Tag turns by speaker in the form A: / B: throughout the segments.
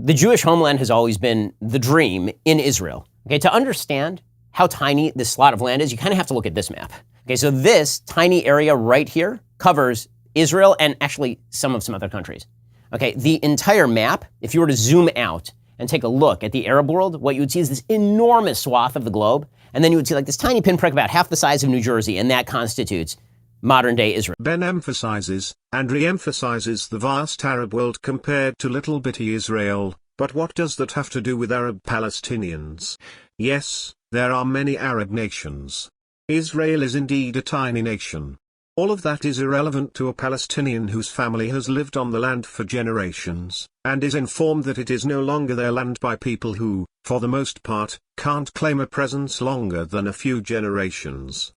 A: The Jewish homeland has always been the dream in Israel. Okay, to understand how tiny this slot of land is, you kind of have to look at this map. Okay, so this tiny area right here covers Israel and actually some other countries. Okay, the entire map, if you were to zoom out and take a look at the Arab world, what you would see is this enormous swath of the globe, and then you would see like this tiny pinprick about half the size of New Jersey, and that constitutes modern-day Israel.
B: Ben emphasizes, and re-emphasizes the vast Arab world compared to little bitty Israel, but what does that have to do with Arab Palestinians? Yes, there are many Arab nations. Israel is indeed a tiny nation. All of that is irrelevant to a Palestinian whose family has lived on the land for generations, and is informed that it is no longer their land by people who, for the most part, can't claim a presence longer than a few generations.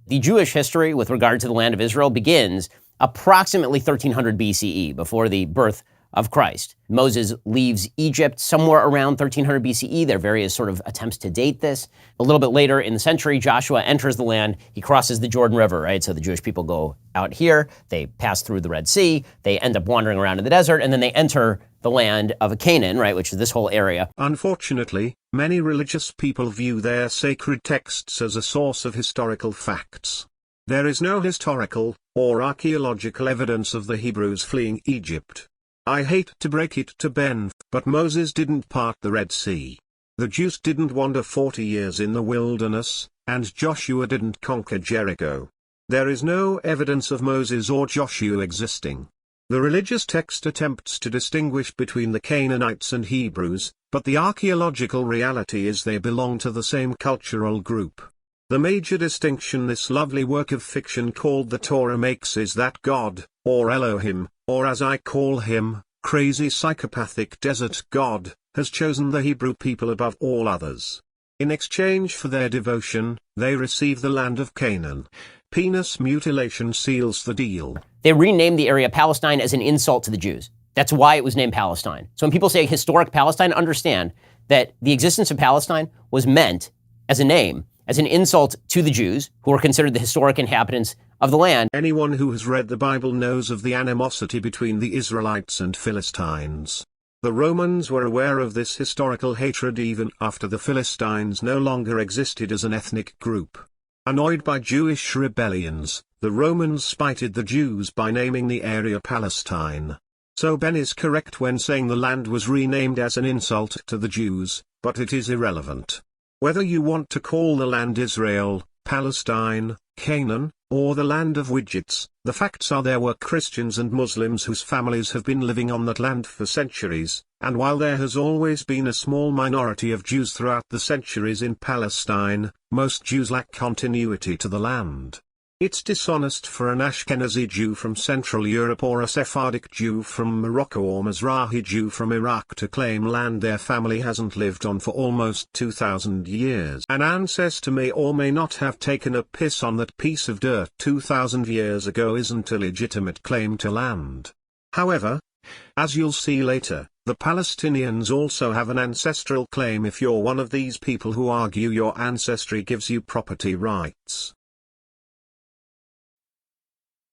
A: The Jewish history with regard to the land of Israel begins approximately 1300 BCE, before the birth of Christ. Moses leaves Egypt somewhere around 1300 BCE. There are various sort of attempts to date this. A little bit later in the century, Joshua enters the land. He crosses the Jordan River, right? So the Jewish people go out here, they pass through the Red Sea, they end up wandering around in the desert, and then they enter the land of Canaan, right, which is this whole area.
B: Unfortunately, many religious people view their sacred texts as a source of historical facts. There is no historical or archaeological evidence of the Hebrews fleeing Egypt. I hate to break it to Ben, but Moses didn't part the Red Sea. The Jews didn't wander 40 years in the wilderness, and Joshua didn't conquer Jericho. There is no evidence of Moses or Joshua existing. The religious text attempts to distinguish between the Canaanites and Hebrews, but the archaeological reality is they belong to the same cultural group. The major distinction this lovely work of fiction called the Torah makes is that God, or Elohim, or as I call him, crazy psychopathic desert God, has chosen the Hebrew people above all others. In exchange for their devotion, they receive the land of Canaan. Penis mutilation seals the deal.
A: They renamed the area Palestine as an insult to the Jews. That's why it was named Palestine. So when people say historic Palestine, understand that the existence of Palestine was meant as a name, as an insult to the Jews, who were considered the historic inhabitants of the land.
B: Anyone who has read the Bible knows of the animosity between the Israelites and Philistines. The Romans were aware of this historical hatred even after the Philistines no longer existed as an ethnic group. Annoyed by Jewish rebellions, the Romans spited the Jews by naming the area Palestine. So Ben is correct when saying the land was renamed as an insult to the Jews, but it is irrelevant. Whether you want to call the land Israel, Palestine, Canaan, or the land of widgets, the facts are there were Christians and Muslims whose families have been living on that land for centuries, and while there has always been a small minority of Jews throughout the centuries in Palestine, most Jews lack continuity to the land. It's dishonest for an Ashkenazi Jew from Central Europe or a Sephardic Jew from Morocco or Mizrahi Jew from Iraq to claim land their family hasn't lived on for almost 2,000 years. An ancestor may or may not have taken a piss on that piece of dirt 2,000 years ago isn't a legitimate claim to land. However, as you'll see later, the Palestinians also have an ancestral claim if you're one of these people who argue your ancestry gives you property rights.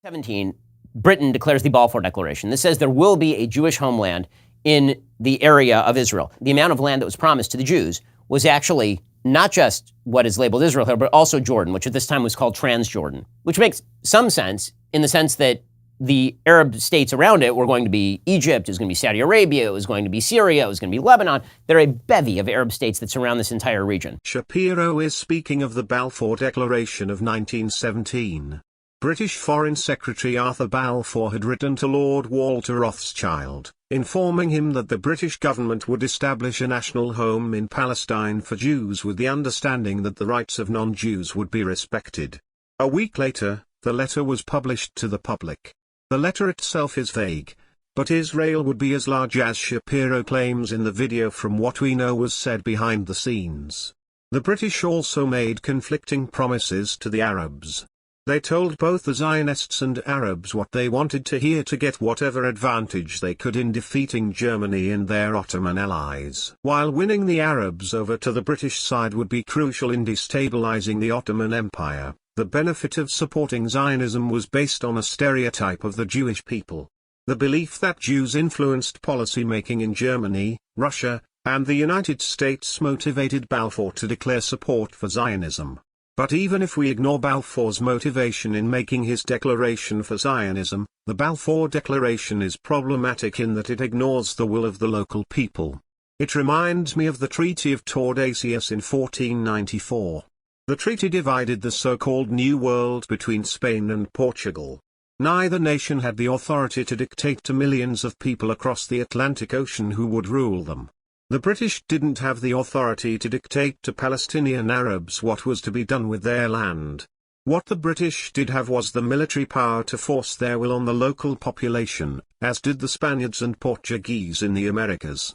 A: 17, Britain declares the Balfour Declaration. This says there will be a Jewish homeland in the area of Israel. The amount of land that was promised to the Jews was actually not just what is labeled Israel here, but also Jordan, which at this time was called Transjordan, which makes some sense in the sense that the Arab states around it were going to be Egypt, it was going to be Saudi Arabia, it was going to be Syria, it was going to be Lebanon. There are a bevy of Arab states that surround this entire region.
B: Shapiro is speaking of the Balfour Declaration of 1917. British Foreign Secretary Arthur Balfour had written to Lord Walter Rothschild, informing him that the British government would establish a national home in Palestine for Jews with the understanding that the rights of non-Jews would be respected. A week later, the letter was published to the public. The letter itself is vague, but Israel would be as large as Shapiro claims in the video from what we know was said behind the scenes. The British also made conflicting promises to the Arabs. They told both the Zionists and Arabs what they wanted to hear to get whatever advantage they could in defeating Germany and their Ottoman allies. While winning the Arabs over to the British side would be crucial in destabilizing the Ottoman Empire, the benefit of supporting Zionism was based on a stereotype of the Jewish people. The belief that Jews influenced policy-making in Germany, Russia, and the United States motivated Balfour to declare support for Zionism. But even if we ignore Balfour's motivation in making his declaration for Zionism, the Balfour Declaration is problematic in that it ignores the will of the local people. It reminds me of the Treaty of Tordesillas in 1494. The treaty divided the so-called New World between Spain and Portugal. Neither nation had the authority to dictate to millions of people across the Atlantic Ocean who would rule them. The British didn't have the authority to dictate to Palestinian Arabs what was to be done with their land. What the British did have was the military power to force their will on the local population, as did the Spaniards and Portuguese in the Americas.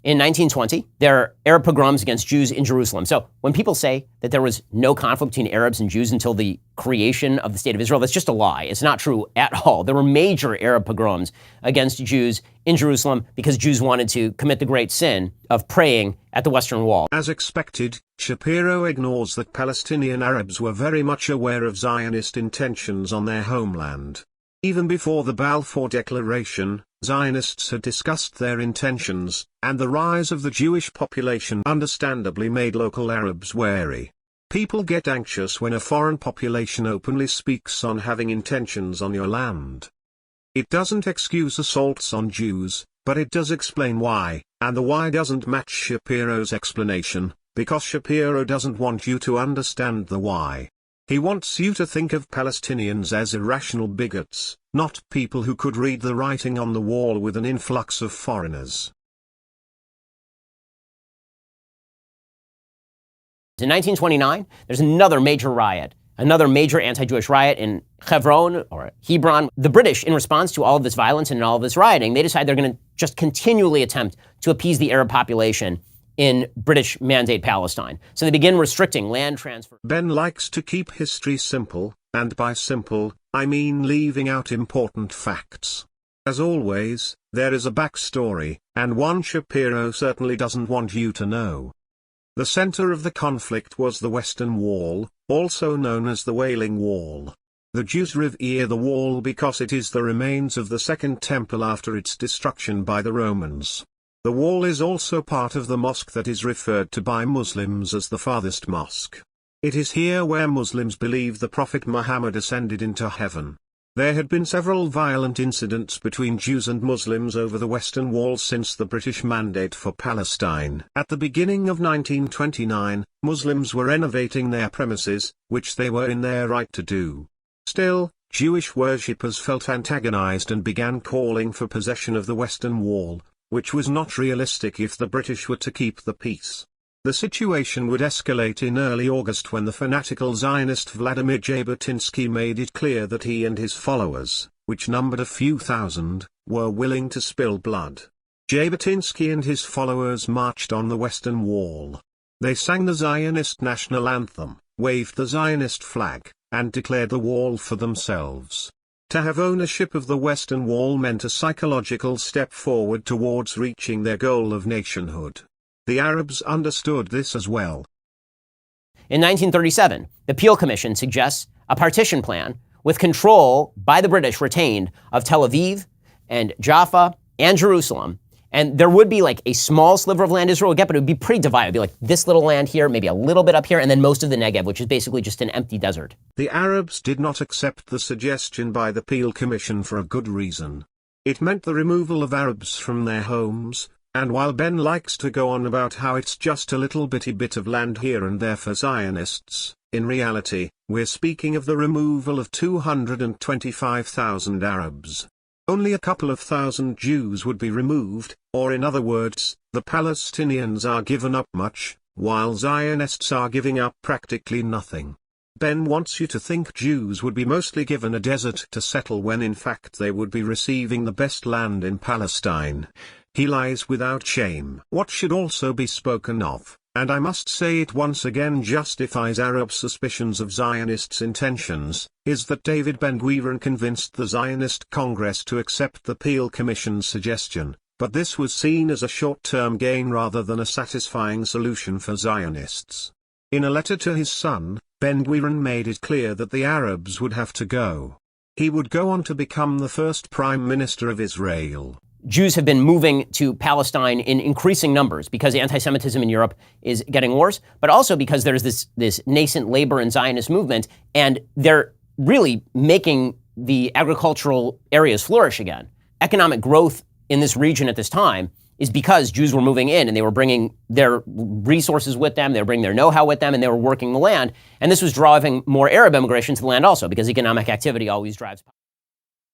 A: In 1920, there are Arab pogroms against Jews in Jerusalem. So when people say that there was no conflict between Arabs and Jews until the creation of the State of Israel, that's just a lie. It's not true at all. There were major Arab pogroms against Jews in Jerusalem because Jews wanted to commit the great sin of praying at the Western Wall.
B: As expected, Shapiro ignores that Palestinian Arabs were very much aware of Zionist intentions on their homeland. Even before the Balfour Declaration, Zionists had discussed their intentions, and the rise of the Jewish population understandably made local Arabs wary. People get anxious when a foreign population openly speaks on having intentions on your land. It doesn't excuse assaults on Jews, but it does explain why, and the why doesn't match Shapiro's explanation, because Shapiro doesn't want you to understand the why. He wants you to think of Palestinians as irrational bigots, not people who could read the writing on the wall with an influx of foreigners.
A: In 1929, there's another major riot, another major anti-Jewish riot in Hebron, or Hebron. The British, in response to all of this violence and all of this rioting, they decide they're going to just continually attempt to appease the Arab population in British Mandate Palestine. So they begin restricting land transfer.
B: Ben likes to keep history simple, and by simple, I mean leaving out important facts. As always, there is a backstory, and one Shapiro certainly doesn't want you to know. The center of the conflict was the Western Wall, also known as the Wailing Wall. The Jews revere the wall because it is the remains of the Second Temple after its destruction by the Romans. The wall is also part of the mosque that is referred to by Muslims as the farthest mosque. It is here where Muslims believe the Prophet Muhammad ascended into heaven. There had been several violent incidents between Jews and Muslims over the Western Wall since the British Mandate for Palestine. At the beginning of 1929, Muslims were renovating their premises, which they were in their right to do. Still, Jewish worshippers felt antagonized and began calling for possession of the Western Wall, which was not realistic if the British were to keep the peace. The situation would escalate in early August when the fanatical Zionist Vladimir Jabotinsky made it clear that he and his followers, which numbered a few thousand, were willing to spill blood. Jabotinsky and his followers marched on the Western Wall. They sang the Zionist national anthem, waved the Zionist flag, and declared the wall for themselves. To have ownership of the Western Wall meant a psychological step forward towards reaching their goal of nationhood. The Arabs understood this as well.
A: In 1937, the Peel Commission suggests a partition plan with control by the British retained of Tel Aviv and Jaffa and Jerusalem. And there would be like a small sliver of land Israel would get, but it would be pretty divided. It would be like this little land here, maybe a little bit up here, and then most of the Negev, which is basically just an empty desert.
B: The Arabs did not accept the suggestion by the Peel Commission for a good reason. It meant the removal of Arabs from their homes, and while Ben likes to go on about how it's just a little bitty bit of land here and there for Zionists, in reality, we're speaking of the removal of 225,000 Arabs. Only a couple of thousand Jews would be removed, or in other words, the Palestinians are given up much, while Zionists are giving up practically nothing. Ben wants you to think Jews would be mostly given a desert to settle when in fact they would be receiving the best land in Palestine. He lies without shame. What should also be spoken of, and I must say it once again justifies Arab suspicions of Zionists' intentions, is that David Ben-Gurion convinced the Zionist Congress to accept the Peel Commission's suggestion, but this was seen as a short-term gain rather than a satisfying solution for Zionists. In a letter to his son, Ben-Gurion made it clear that the Arabs would have to go. He would go on to become the first Prime Minister of Israel.
A: Jews have been moving to Palestine in increasing numbers because anti-Semitism in Europe is getting worse, but also because there's this nascent labor and Zionist movement, and they're really making the agricultural areas flourish again. Economic growth in this region at this time is because Jews were moving in and they were bringing their resources with them, they were bringing their know-how with them, and they were working the land. And this was driving more Arab immigration to the land also, because economic activity always drives.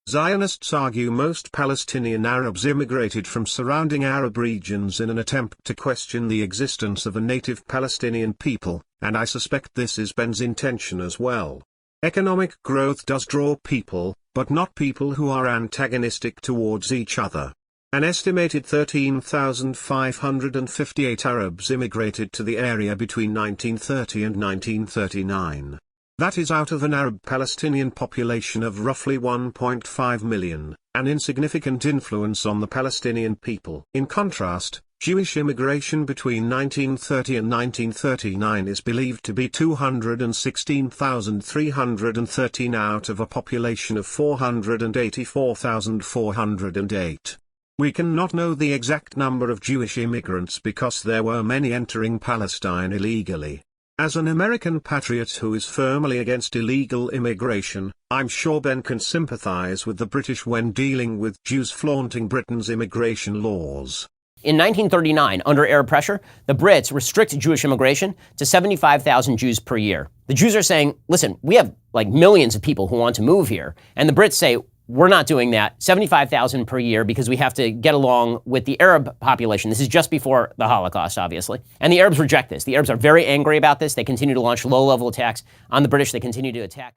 B: Zionists argue most Palestinian Arabs immigrated from surrounding Arab regions in an attempt to question the existence of a native Palestinian people, and I suspect this is Ben's intention as well. Economic growth does draw people, but not people who are antagonistic towards each other. An estimated 13,558 Arabs immigrated to the area between 1930 and 1939. That is out of an Arab-Palestinian population of roughly 1.5 million, an insignificant influence on the Palestinian people. In contrast, Jewish immigration between 1930 and 1939 is believed to be 216,313 out of a population of 484,408. We cannot know the exact number of Jewish immigrants because there were many entering Palestine illegally. As an American patriot who is firmly against illegal immigration, I'm sure Ben can sympathize with the British when dealing with Jews flaunting Britain's immigration laws.
A: In 1939, under Arab pressure, the Brits restrict Jewish immigration to 75,000 Jews per year. The Jews are saying, listen, we have like millions of people who want to move here. And the Brits say, we're not doing that, 75,000 per year, because we have to get along with the Arab population. This is just before the Holocaust, obviously. And the Arabs reject this. The Arabs are very angry about this. They continue to launch low-level attacks on the British. They continue to attack.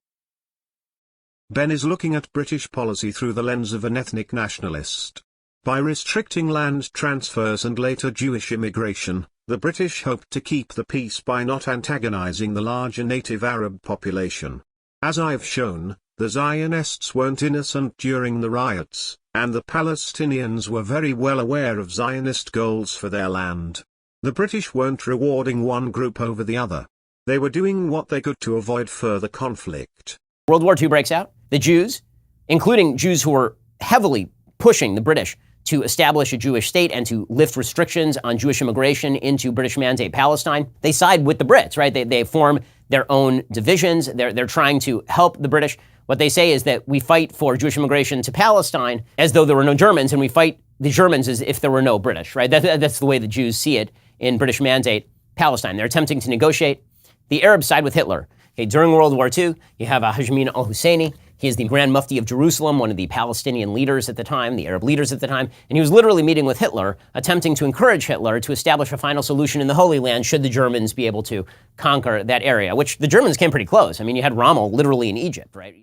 B: Ben is looking at British policy through the lens of an ethnic nationalist. By restricting land transfers and later Jewish immigration, the British hoped to keep the peace by not antagonizing the larger native Arab population. As I've shown, the Zionists weren't innocent during the riots, and the Palestinians were very well aware of Zionist goals for their land. The British weren't rewarding one group over the other. They were doing what they could to avoid further conflict.
A: World War II breaks out. The Jews, including Jews who were heavily pushing the British to establish a Jewish state and to lift restrictions on Jewish immigration into British Mandate Palestine, they side with the Brits, right? They form their own divisions. They're trying to help the British. What they say is that we fight for Jewish immigration to Palestine as though there were no Germans, and we fight the Germans as if there were no British, right? That's the way the Jews see it in British Mandate Palestine. They're attempting to negotiate. The Arabs side with Hitler. Okay, during World War II, you have Hajmin al-Husseini. He is the Grand Mufti of Jerusalem, one of the Palestinian leaders at the time, the Arab leaders at the time, and he was literally meeting with Hitler, attempting to encourage Hitler to establish a final solution in the Holy Land should the Germans be able to conquer that area, which the Germans came pretty close. I mean, you had Rommel literally in Egypt, right?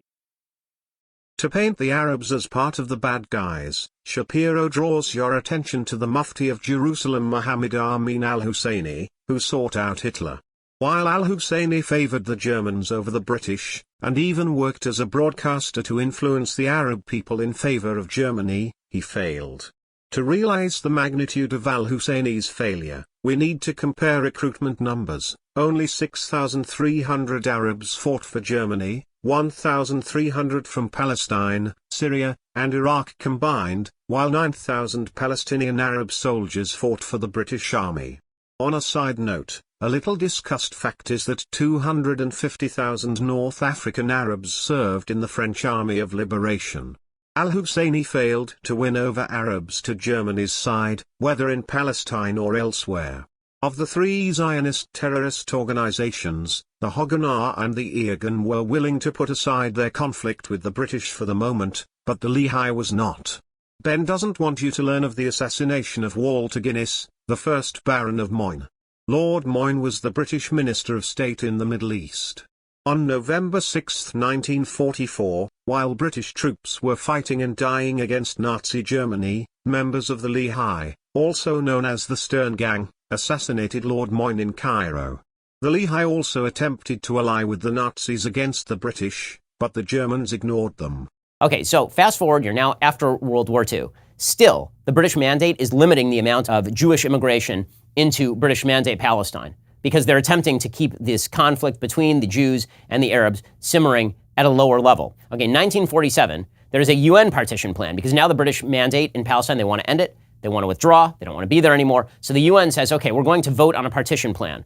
B: To paint the Arabs as part of the bad guys, Shapiro draws your attention to the Mufti of Jerusalem Muhammad Amin al-Husseini, who sought out Hitler. While al-Husseini favored the Germans over the British, and even worked as a broadcaster to influence the Arab people in favor of Germany, he failed. To realize the magnitude of al-Husseini's failure, we need to compare recruitment numbers. Only 6,300 Arabs fought for Germany, 1,300 from Palestine, Syria, and Iraq combined, while 9,000 Palestinian Arab soldiers fought for the British Army. On a side note, a little discussed fact is that 250,000 North African Arabs served in the French Army of Liberation. Al-Husseini failed to win over Arabs to Germany's side, whether in Palestine or elsewhere. Of the three Zionist terrorist organizations, the Haganah and the Irgun were willing to put aside their conflict with the British for the moment, but the Lehi was not. Ben doesn't want you to learn of the assassination of Walter Guinness, the first Baron of Moyne. Lord Moyne was the British Minister of State in the Middle East. On November 6, 1944, while British troops were fighting and dying against Nazi Germany, members of the Lehi, also known as the Stern Gang, assassinated Lord Moyne in Cairo. The Lehi also attempted to ally with the Nazis against the British, but the Germans ignored them.
A: Okay, so fast forward, you're now after World War II. Still, the British Mandate is limiting the amount of Jewish immigration into British Mandate Palestine, because they're attempting to keep this conflict between the Jews and the Arabs simmering at a lower level. Okay, 1947, there's a UN partition plan because now the British mandate in Palestine, they want to end it. They want to withdraw. They don't want to be there anymore. So the UN says, okay, we're going to vote on a partition plan.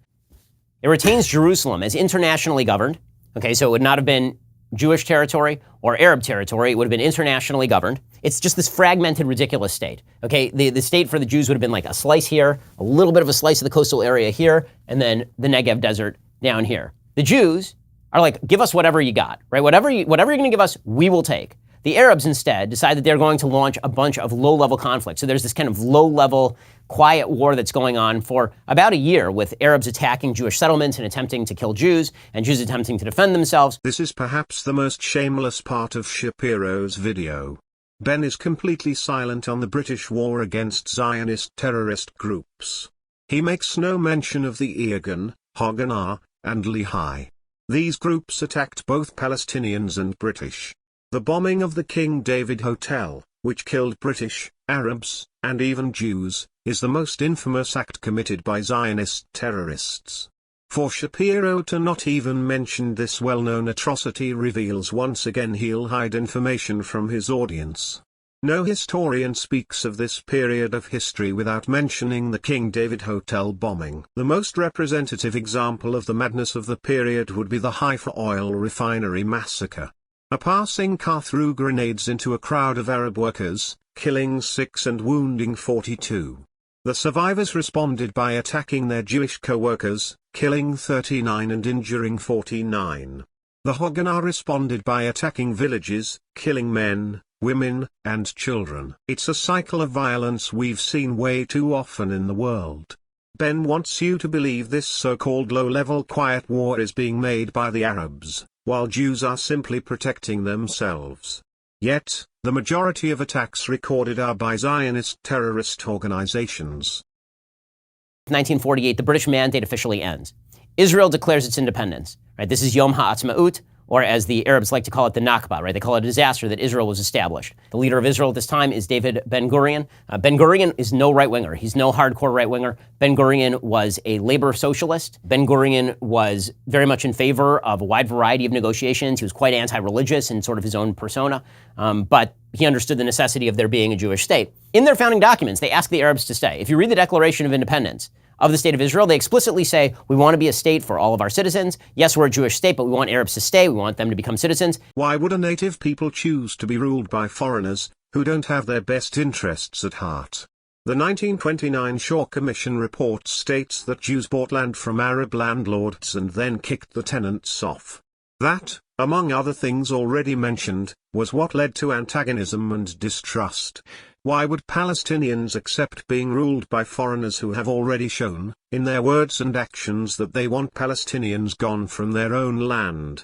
A: It retains Jerusalem as internationally governed. Okay, so it would not have been Jewish territory or Arab territory. It would have been internationally governed. It's just this fragmented, ridiculous state. Okay, the state for the Jews would have been like a slice here, a little bit of a slice of the coastal area here, and then the Negev desert down here. The Jews are like, give us whatever you got, right? Whatever you're going to give us, we will take. The Arabs instead decide that they're going to launch a bunch of low-level conflicts. So there's this kind of low-level, quiet war that's going on for about a year with Arabs attacking Jewish settlements and attempting to kill Jews, and Jews attempting to defend themselves.
B: This is perhaps the most shameless part of Shapiro's video. Ben is completely silent on the British war against Zionist terrorist groups. He makes no mention of the Irgun, Haganah, and Lehi. These groups attacked both Palestinians and British. The bombing of the King David Hotel, which killed British, Arabs, and even Jews, is the most infamous act committed by Zionist terrorists. For Shapiro to not even mention this well-known atrocity reveals once again he'll hide information from his audience. No historian speaks of this period of history without mentioning the King David Hotel bombing. The most representative example of the madness of the period would be the Haifa oil refinery massacre. A passing car threw grenades into a crowd of Arab workers, killing 6 and wounding 42. The survivors responded by attacking their Jewish co-workers, killing 39 and injuring 49. The Haganah responded by attacking villages, killing men, women, and children. It's a cycle of violence we've seen way too often in the world. Ben wants you to believe this so-called low-level quiet war is being made by the Arabs, while Jews are simply protecting themselves. Yet, the majority of attacks recorded are by Zionist terrorist organizations.
A: 1948, the British mandate officially ends. Israel declares its independence. Right? This is Yom HaAtzmaut, or as the Arabs like to call it, the Nakba, right? They call it a disaster that Israel was established. The leader of Israel at this time is David Ben-Gurion. Ben-Gurion is no right-winger. He's no hardcore right-winger. Ben-Gurion was a labor socialist. Ben-Gurion was very much in favor of a wide variety of negotiations. He was quite anti-religious in sort of his own persona, but he understood the necessity of there being a Jewish state. In their founding documents, they ask the Arabs to stay. If you read the Declaration of Independence of the State of Israel, they explicitly say, we want to be a state for all of our citizens. Yes, we're a Jewish state, but we want Arabs to stay. We want them to become citizens.
B: Why would a native people choose to be ruled by foreigners, who don't have their best interests at heart? The 1929 Shaw Commission report states that Jews bought land from Arab landlords and then kicked the tenants off. That, among other things already mentioned, was what led to antagonism and distrust. Why would Palestinians accept being ruled by foreigners who have already shown, in their words and actions, that they want Palestinians gone from their own land?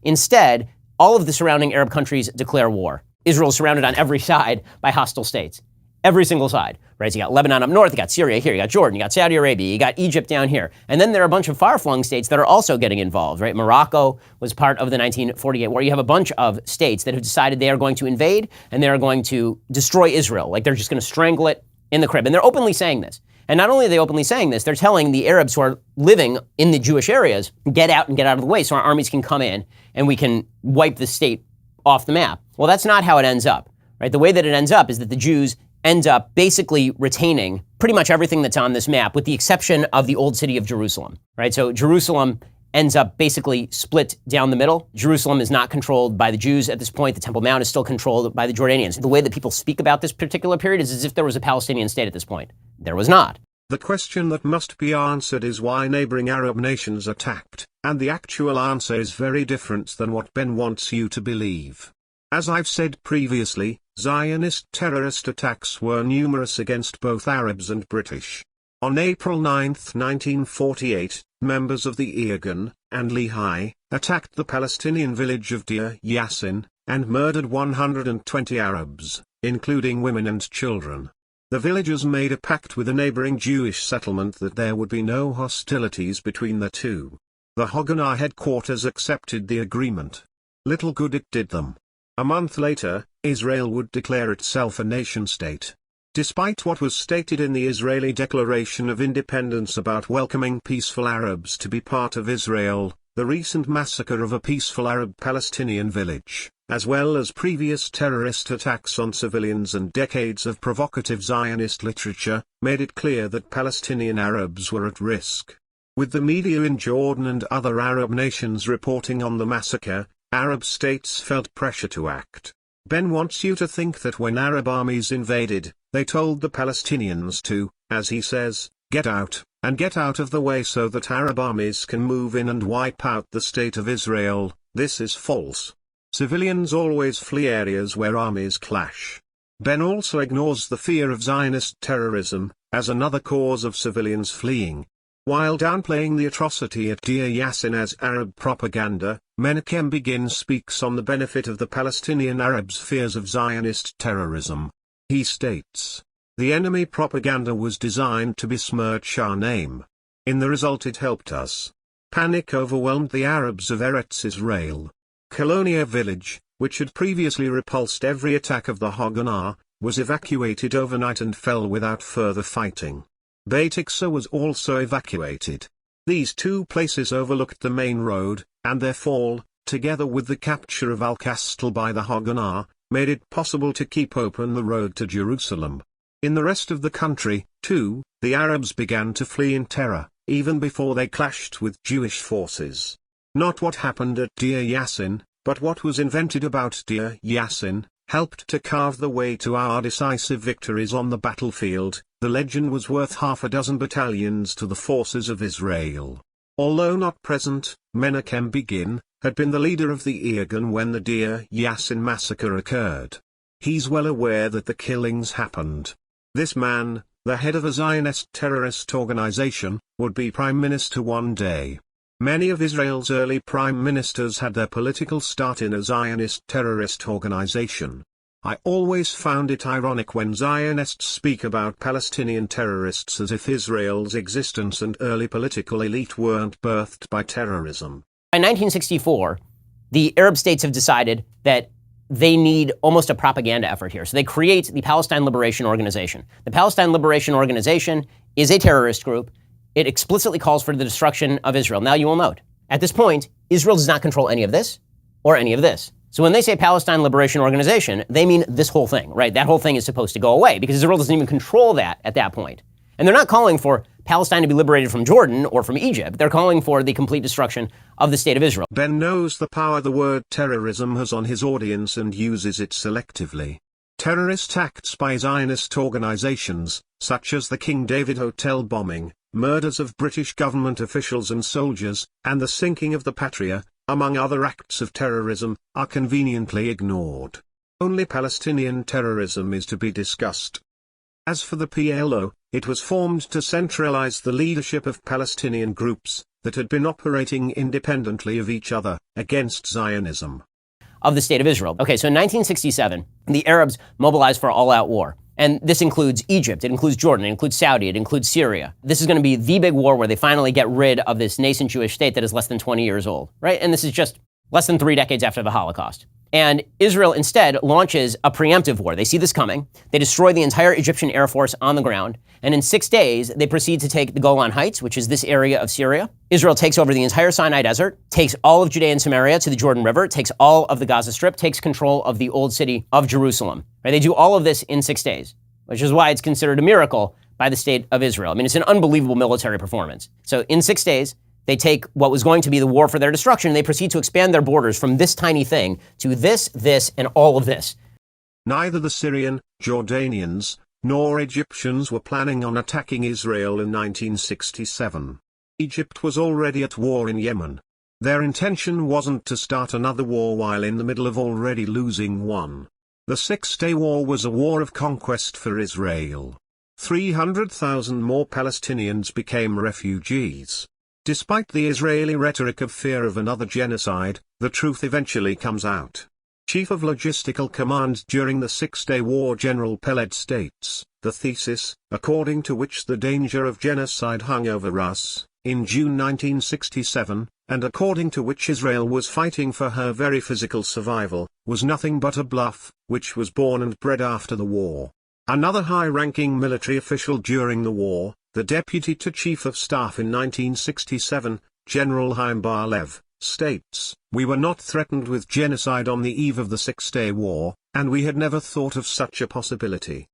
A: Instead, all of the surrounding Arab countries declare war. Israel is surrounded on every side by hostile states. Every single side, right? So you got Lebanon up north, you got Syria here, you got Jordan, you got Saudi Arabia, you got Egypt down here. And then there are a bunch of far-flung states that are also getting involved, right? Morocco was part of the 1948 war. You have a bunch of states that have decided they are going to invade and they are going to destroy Israel. Like they're just going to strangle it in the crib. And they're openly saying this. And not only are they openly saying this, they're telling the Arabs who are living in the Jewish areas, get out and get out of the way so our armies can come in and we can wipe the state off the map. Well, that's not how it ends up, right? The way that it ends up is that the Jews end up basically retaining pretty much everything that's on this map, with the exception of the old city of Jerusalem, right? So Jerusalem ends up basically split down the middle. Jerusalem is not controlled by the Jews at this point. The Temple Mount is still controlled by the Jordanians. The way that people speak about this particular period is as if there was a Palestinian state at this point. There was not.
B: The question that must be answered is why neighboring Arab nations attacked, and the actual answer is very different than what Ben wants you to believe. As I've said previously, Zionist terrorist attacks were numerous against both Arabs and British. On April 9, 1948, members of the Irgun and Lehi attacked the Palestinian village of Deir Yassin and murdered 120 Arabs, including women and children. The villagers made a pact with a neighboring Jewish settlement that there would be no hostilities between the two. The Haganah headquarters accepted the agreement. Little good it did them. A month later, Israel would declare itself a nation-state. Despite what was stated in the Israeli Declaration of Independence about welcoming peaceful Arabs to be part of Israel, the recent massacre of a peaceful Arab Palestinian village, as well as previous terrorist attacks on civilians and decades of provocative Zionist literature, made it clear that Palestinian Arabs were at risk. With the media in Jordan and other Arab nations reporting on the massacre, Arab states felt pressure to act. Ben wants you to think that when Arab armies invaded, they told the Palestinians to, as he says, get out, and get out of the way so that Arab armies can move in and wipe out the state of Israel. This is false. Civilians always flee areas where armies clash. Ben also ignores the fear of Zionist terrorism, as another cause of civilians fleeing. While downplaying the atrocity at Deir Yassin as Arab propaganda, Menachem Begin speaks on the benefit of the Palestinian Arabs' fears of Zionist terrorism. He states, "The enemy propaganda was designed to besmirch our name. In the result it helped us. Panic overwhelmed the Arabs of Eretz Israel. Colonia village, which had previously repulsed every attack of the Haganah, was evacuated overnight and fell without further fighting. Beit Iksa was also evacuated. These two places overlooked the main road, and their fall, together with the capture of Al-Kastel by the Haganah, made it possible to keep open the road to Jerusalem. In the rest of the country, too, the Arabs began to flee in terror, even before they clashed with Jewish forces. Not what happened at Deir Yassin, but what was invented about Deir Yassin, helped to carve the way to our decisive victories on the battlefield. The legend was worth half a dozen battalions to the forces of Israel." Although not present, Menachem Begin had been the leader of the Irgun when the Deir Yassin massacre occurred. He's well aware that the killings happened. This man, the head of a Zionist terrorist organization, would be prime minister one day. Many of Israel's early prime ministers had their political start in a Zionist terrorist organization. I always found it ironic when Zionists speak about Palestinian terrorists as if Israel's existence and early political elite weren't birthed by terrorism.
A: By 1964, the Arab states have decided that they need almost a propaganda effort here. So they create the Palestine Liberation Organization. The Palestine Liberation Organization is a terrorist group. It explicitly calls for the destruction of Israel. Now you will note, at this point, Israel does not control any of this or any of this. So when they say Palestine Liberation Organization, they mean this whole thing, right? That whole thing is supposed to go away because Israel doesn't even control that at that point. And they're not calling for Palestine to be liberated from Jordan or from Egypt. They're calling for the complete destruction of the state of Israel.
B: Ben knows the power the word terrorism has on his audience and uses it selectively. Terrorist acts by Zionist organizations, such as the King David Hotel bombing, murders of British government officials and soldiers, and the sinking of the Patria, among other acts of terrorism, are conveniently ignored. Only Palestinian terrorism is to be discussed. As for the PLO, it was formed to centralize the leadership of Palestinian groups that had been operating independently of each other against Zionism.
A: Of the state of Israel. Okay, so in 1967, the Arabs mobilized for all-out war. And this includes Egypt, it includes Jordan, it includes Saudi, it includes Syria. This is going to be the big war where they finally get rid of this nascent Jewish state that is less than 20 years old, right? And this is just less than 3 decades after the Holocaust. And Israel instead launches a preemptive war. They see this coming. They destroy the entire Egyptian Air Force on the ground. And in 6 days, they proceed to take the Golan Heights, which is this area of Syria. Israel takes over the entire Sinai Desert, takes all of Judea and Samaria to the Jordan River, takes all of the Gaza Strip, takes control of the old city of Jerusalem. Right? They do all of this in 6 days, which is why it's considered a miracle by the state of Israel. I mean, it's an unbelievable military performance. So in 6 days, they take what was going to be the war for their destruction, and they proceed to expand their borders from this tiny thing to this, and all of this.
B: Neither the Syrian, Jordanians, nor Egyptians were planning on attacking Israel in 1967. Egypt was already at war in Yemen. Their intention wasn't to start another war while in the middle of already losing one. The 6-day war was a war of conquest for Israel. 300,000 more Palestinians became refugees. Despite the Israeli rhetoric of fear of another genocide, the truth eventually comes out. Chief of Logistical Command during the 6-day war General Peled states, the thesis, according to which the danger of genocide hung over us, in June 1967, and according to which Israel was fighting for her very physical survival, was nothing but a bluff, which was born and bred after the war. Another high-ranking military official during the war, the deputy to chief of staff in 1967, General Haim Bar-Lev, states, "We were not threatened with genocide on the eve of the Six-Day War, and we had never thought of such a possibility."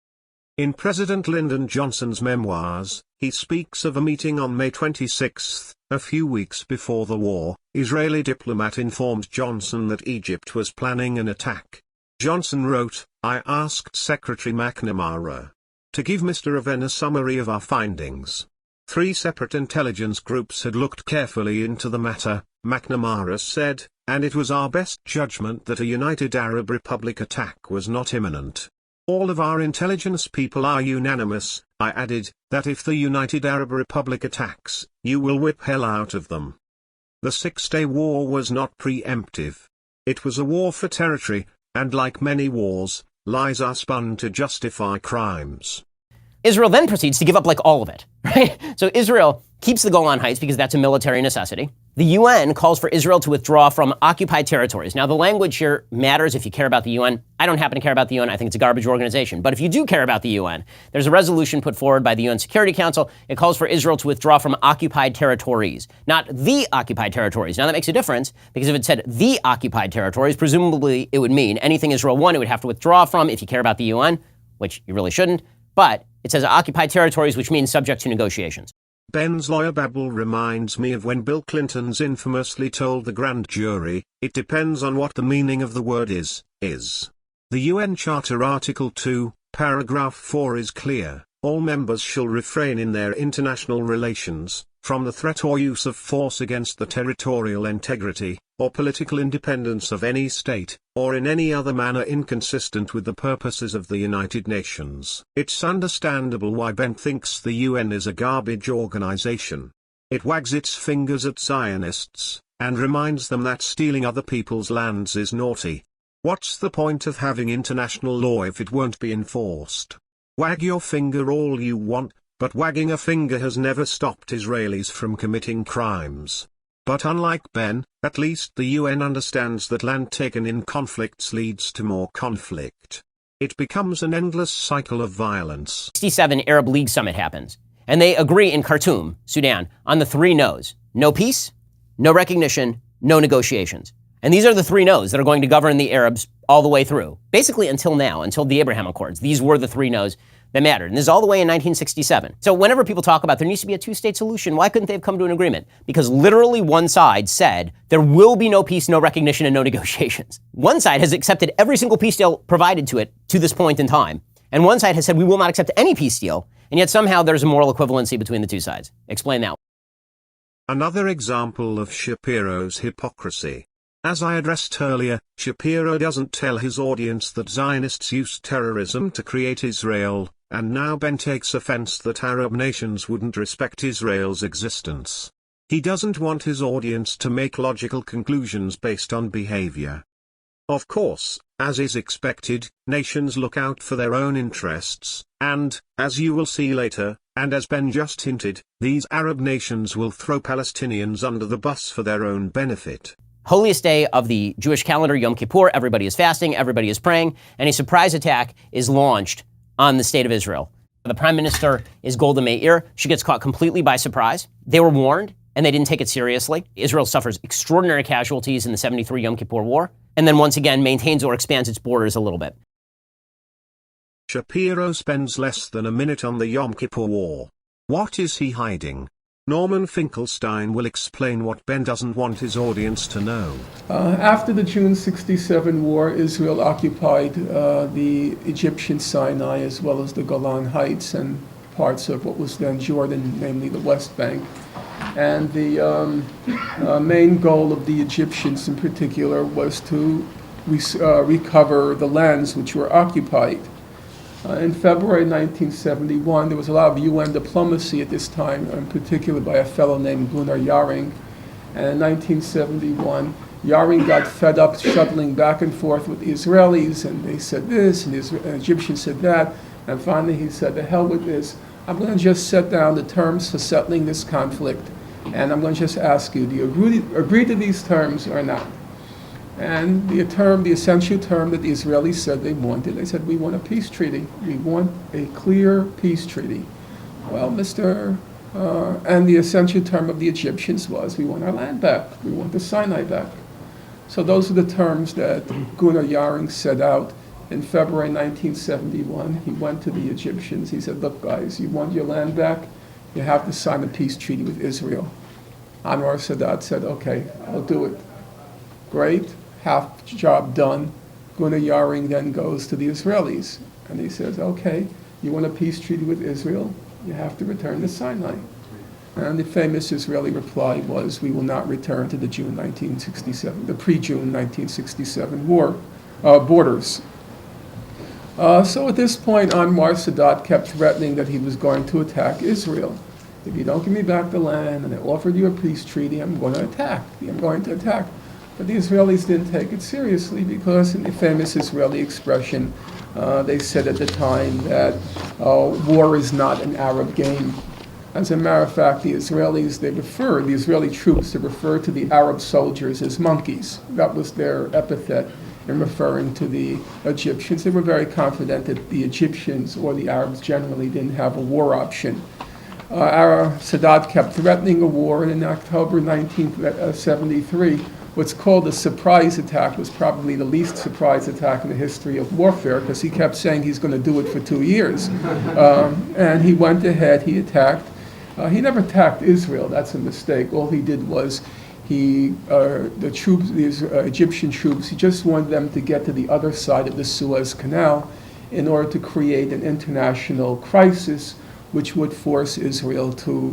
B: In President Lyndon Johnson's memoirs, he speaks of a meeting on May 26, a few weeks before the war. Israeli diplomat informed Johnson that Egypt was planning an attack. Johnson wrote, "I asked Secretary McNamara to give Mr. Aven a summary of our findings. 3 separate intelligence groups had looked carefully into the matter," McNamara said, "and it was our best judgment that a United Arab Republic attack was not imminent. All of our intelligence people are unanimous," I added, "that if the United Arab Republic attacks, you will whip hell out of them." The Six-Day War was not preemptive. It was a war for territory, and like many wars, lies are spun to justify crimes.
A: Israel then proceeds to give up like all of it, right? So Israel keeps the Golan Heights because that's a military necessity. The UN calls for Israel to withdraw from occupied territories. Now, the language here matters if you care about the UN. I don't happen to care about the UN. I think it's a garbage organization. But if you do care about the UN, there's a resolution put forward by the UN Security Council. It calls for Israel to withdraw from occupied territories, not the occupied territories. Now, that makes a difference because if it said the occupied territories, presumably it would mean anything Israel won, it would have to withdraw from if you care about the UN, which you really shouldn't. But it says occupied territories, which means subject to negotiations.
B: Ben's lawyer babble reminds me of when Bill Clinton's infamously told the grand jury, "It depends on what the meaning of the word is." The UN Charter Article 2, Paragraph 4 is clear: all members shall refrain in their international relations from the threat or use of force against the territorial integrity or political independence of any state, or in any other manner inconsistent with the purposes of the United Nations. It's understandable why Ben thinks the UN is a garbage organization. It wags its fingers at Zionists, and reminds them that stealing other people's lands is naughty. What's the point of having international law if it won't be enforced? Wag your finger all you want, but wagging a finger has never stopped Israelis from committing crimes. But unlike Ben, at least the UN understands that land taken in conflicts leads to more conflict. It becomes an endless cycle of violence. 67
A: Arab League summit happens, and they agree in Khartoum, Sudan, on the 3 no's. No peace, no recognition, no negotiations. And these are the 3 no's that are going to govern the Arabs all the way through. Basically until now, until the Abraham Accords. These were the 3 no's that mattered. And this is all the way in 1967. So whenever people talk about there needs to be a 2-state solution, why couldn't they have come to an agreement? Because literally one side said there will be no peace, no recognition, and no negotiations. One side has accepted every single peace deal provided to it to this point in time. And one side has said we will not accept any peace deal. And yet somehow there's a moral equivalency between the 2 sides. Explain that.
B: Another example of Shapiro's hypocrisy. As I addressed earlier, Shapiro doesn't tell his audience that Zionists used terrorism to create Israel, and now Ben takes offense that Arab nations wouldn't respect Israel's existence. He doesn't want his audience to make logical conclusions based on behavior. Of course, as is expected, nations look out for their own interests, and, as you will see later, and as Ben just hinted, these Arab nations will throw Palestinians under the bus for their own benefit.
A: Holiest day of the Jewish calendar, Yom Kippur, everybody is fasting, everybody is praying, and a surprise attack is launched on the state of Israel. The prime minister is Golda Meir. She gets caught completely by surprise. They were warned, and they didn't take it seriously. Israel suffers extraordinary casualties in the 73 Yom Kippur War, and then once again maintains or expands its borders a little bit.
B: Shapiro spends less than a minute on the Yom Kippur War. What is he hiding? Norman Finkelstein will explain what Ben doesn't want his audience to know.
C: After the June 67 war, Israel occupied the Egyptian Sinai as well as the Golan Heights and parts of what was then Jordan, namely the West Bank. And the main goal of the Egyptians in particular was to recover the lands which were occupied. In February 1971, there was a lot of UN diplomacy at this time, in particular by a fellow named Gunnar Yaring. And in 1971, Yaring got fed up shuttling back and forth with the Israelis, and they said this, and the Egyptians said that. And finally he said, the hell with this. I'm going to just set down the terms for settling this conflict, and I'm going to just ask you, do you agree to these terms or not? And the essential term that the Israelis said they wanted, they said, we want a peace treaty. We want a clear peace treaty. Well, Mr. And the essential term of the Egyptians was, we want our land back, we want the Sinai back. So those are the terms that Gunnar Jarring set out in February 1971. He went to the Egyptians, he said, look guys, you want your land back, you have to sign a peace treaty with Israel. Anwar Sadat said, okay, I'll do it. Great, half job done. Gunnar Jarring then goes to the Israelis, and he says, okay, you want a peace treaty with Israel, you have to return to Sinai. And the famous Israeli reply was, we will not return to the June 1967, the pre-June 1967 borders. So at this point, Anwar Sadat kept threatening that he was going to attack Israel. If you don't give me back the land and I offered you a peace treaty, I'm going to attack. But the Israelis didn't take it seriously because in the famous Israeli expression, they said at the time that war is not an Arab game. As a matter of fact, the Israeli troops, they refer to the Arab soldiers as monkeys. That was their epithet in referring to the Egyptians. They were very confident that the Egyptians or the Arabs generally didn't have a war option. Sadat kept threatening a war, and in October 1973, what's called a surprise attack was probably the least surprise attack in the history of warfare, because he kept saying he's going to do it for 2 years. And he went ahead, he attacked. He never attacked Israel, that's a mistake. All he did was, the Egyptian troops, he just wanted them to get to the other side of the Suez Canal in order to create an international crisis which would force Israel to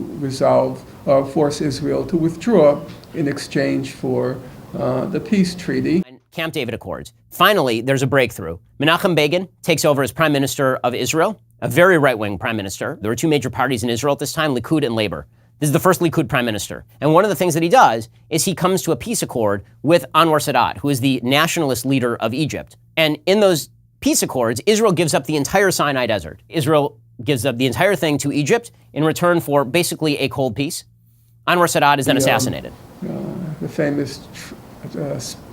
C: withdraw in exchange for the peace treaty.
A: Camp David Accords. Finally, there's a breakthrough. Menachem Begin takes over as Prime Minister of Israel, a very right-wing Prime Minister. There were two major parties in Israel at this time, Likud and Labor. This is the first Likud Prime Minister. And one of the things that he does is he comes to a peace accord with Anwar Sadat, who is the nationalist leader of Egypt. And in those peace accords, Israel gives up the entire Sinai Desert. Israel gives up the entire thing to Egypt in return for basically a cold peace. Anwar Sadat is then assassinated.
C: The famous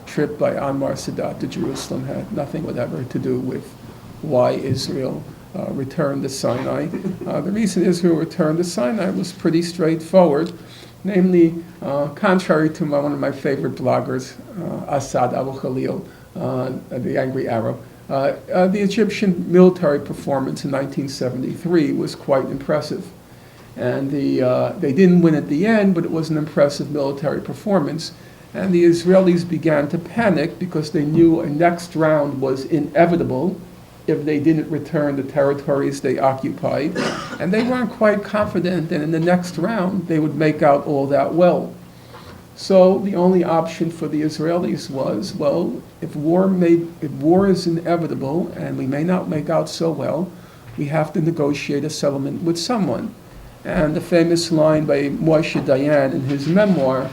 C: trip by Anwar Sadat to Jerusalem had nothing whatever to do with why Israel returned to Sinai. The reason Israel returned to Sinai was pretty straightforward. Namely, contrary to one of my favorite bloggers, Assad Abu Khalil, the angry Arab, the Egyptian military performance in 1973 was quite impressive. And they didn't win at the end, but it was an impressive military performance. And the Israelis began to panic because they knew a next round was inevitable if they didn't return the territories they occupied. And they weren't quite confident that in the next round they would make out all that well. So the only option for the Israelis was, well, if war is inevitable and we may not make out so well, we have to negotiate a settlement with someone. And the famous line by Moshe Dayan in his memoir,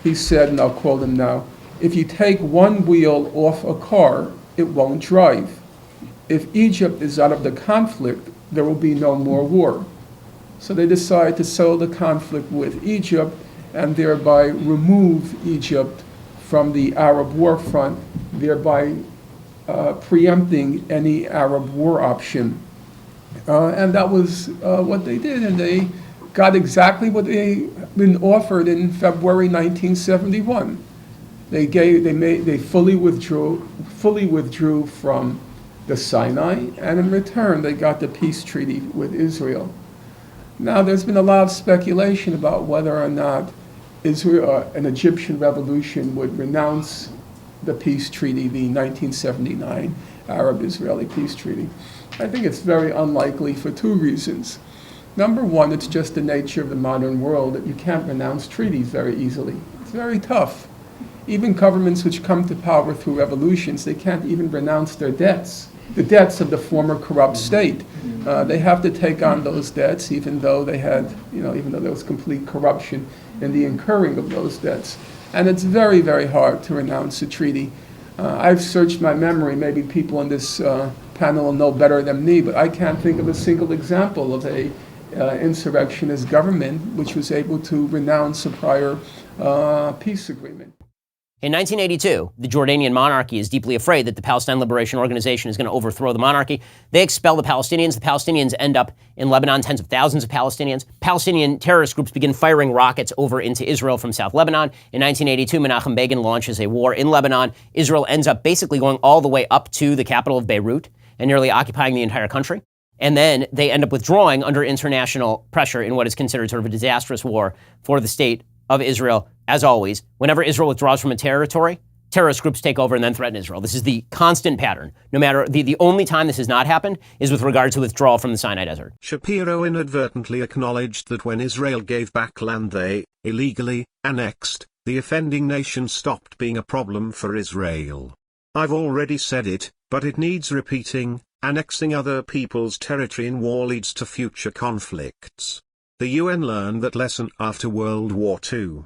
C: he said, and I'll quote him now, if you take one wheel off a car, it won't drive. If Egypt is out of the conflict, there will be no more war. So they decided to settle the conflict with Egypt and thereby remove Egypt from the Arab war front, thereby preempting any Arab war option. And that was what they did, and they got exactly what they had been offered in February 1971. They fully withdrew from the Sinai, and in return they got the peace treaty with Israel. Now there's been a lot of speculation about whether or not Israel, an Egyptian revolution would renounce the peace treaty, the 1979 Arab-Israeli peace treaty. I think it's very unlikely for two reasons. Number one, it's just the nature of the modern world that you can't renounce treaties very easily. It's very tough. Even governments which come to power through revolutions, they can't even renounce their debts, the debts of the former corrupt state. They have to take on those debts, even though there was complete corruption in the incurring of those debts. And it's very, very hard to renounce a treaty. I've searched my memory. Maybe people on this panel will know better than me, but I can't think of a single example of a insurrectionist government which was able to renounce a prior peace agreement.
A: In 1982, the Jordanian monarchy is deeply afraid that the Palestine Liberation Organization is going to overthrow the monarchy. They expel the Palestinians. The Palestinians end up in Lebanon, tens of thousands of Palestinians. Palestinian terrorist groups begin firing rockets over into Israel from South Lebanon. In 1982, Menachem Begin launches a war in Lebanon. Israel ends up basically going all the way up to the capital of Beirut and nearly occupying the entire country. And then they end up withdrawing under international pressure in what is considered sort of a disastrous war for the state of Israel. As always, whenever Israel withdraws from a territory, terrorist groups take over and then threaten Israel. This is the constant pattern. No matter, the only time this has not happened is with regard to withdrawal from the Sinai Desert.
B: Shapiro inadvertently acknowledged that when Israel gave back land they illegally annexed, the offending nation stopped being a problem for Israel. I've already said it, but it needs repeating. Annexing other people's territory in war leads to future conflicts. The UN learned that lesson after World War II.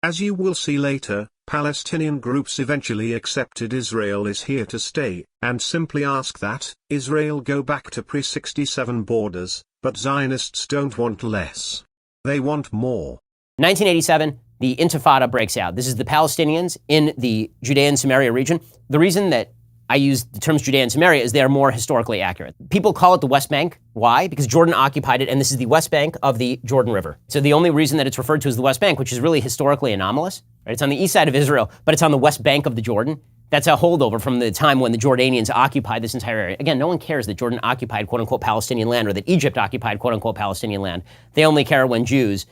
B: As you will see later, Palestinian groups eventually accepted Israel is here to stay, and simply ask that Israel go back to pre-67 borders, but Zionists don't want less. They want more.
A: 1987, the Intifada breaks out. This is the Palestinians in the Judea and Samaria region. The reason that I use the terms Judea and Samaria is they are more historically accurate. People call it the West Bank. Why? Because Jordan occupied it, and this is the West Bank of the Jordan River. So the only reason that it's referred to as the West Bank, which is really historically anomalous, right? It's on the east side of Israel, but it's on the West Bank of the Jordan. That's a holdover from the time when the Jordanians occupied this entire area. Again, no one cares that Jordan occupied quote-unquote Palestinian land or that Egypt occupied quote-unquote Palestinian land. They only care when Jews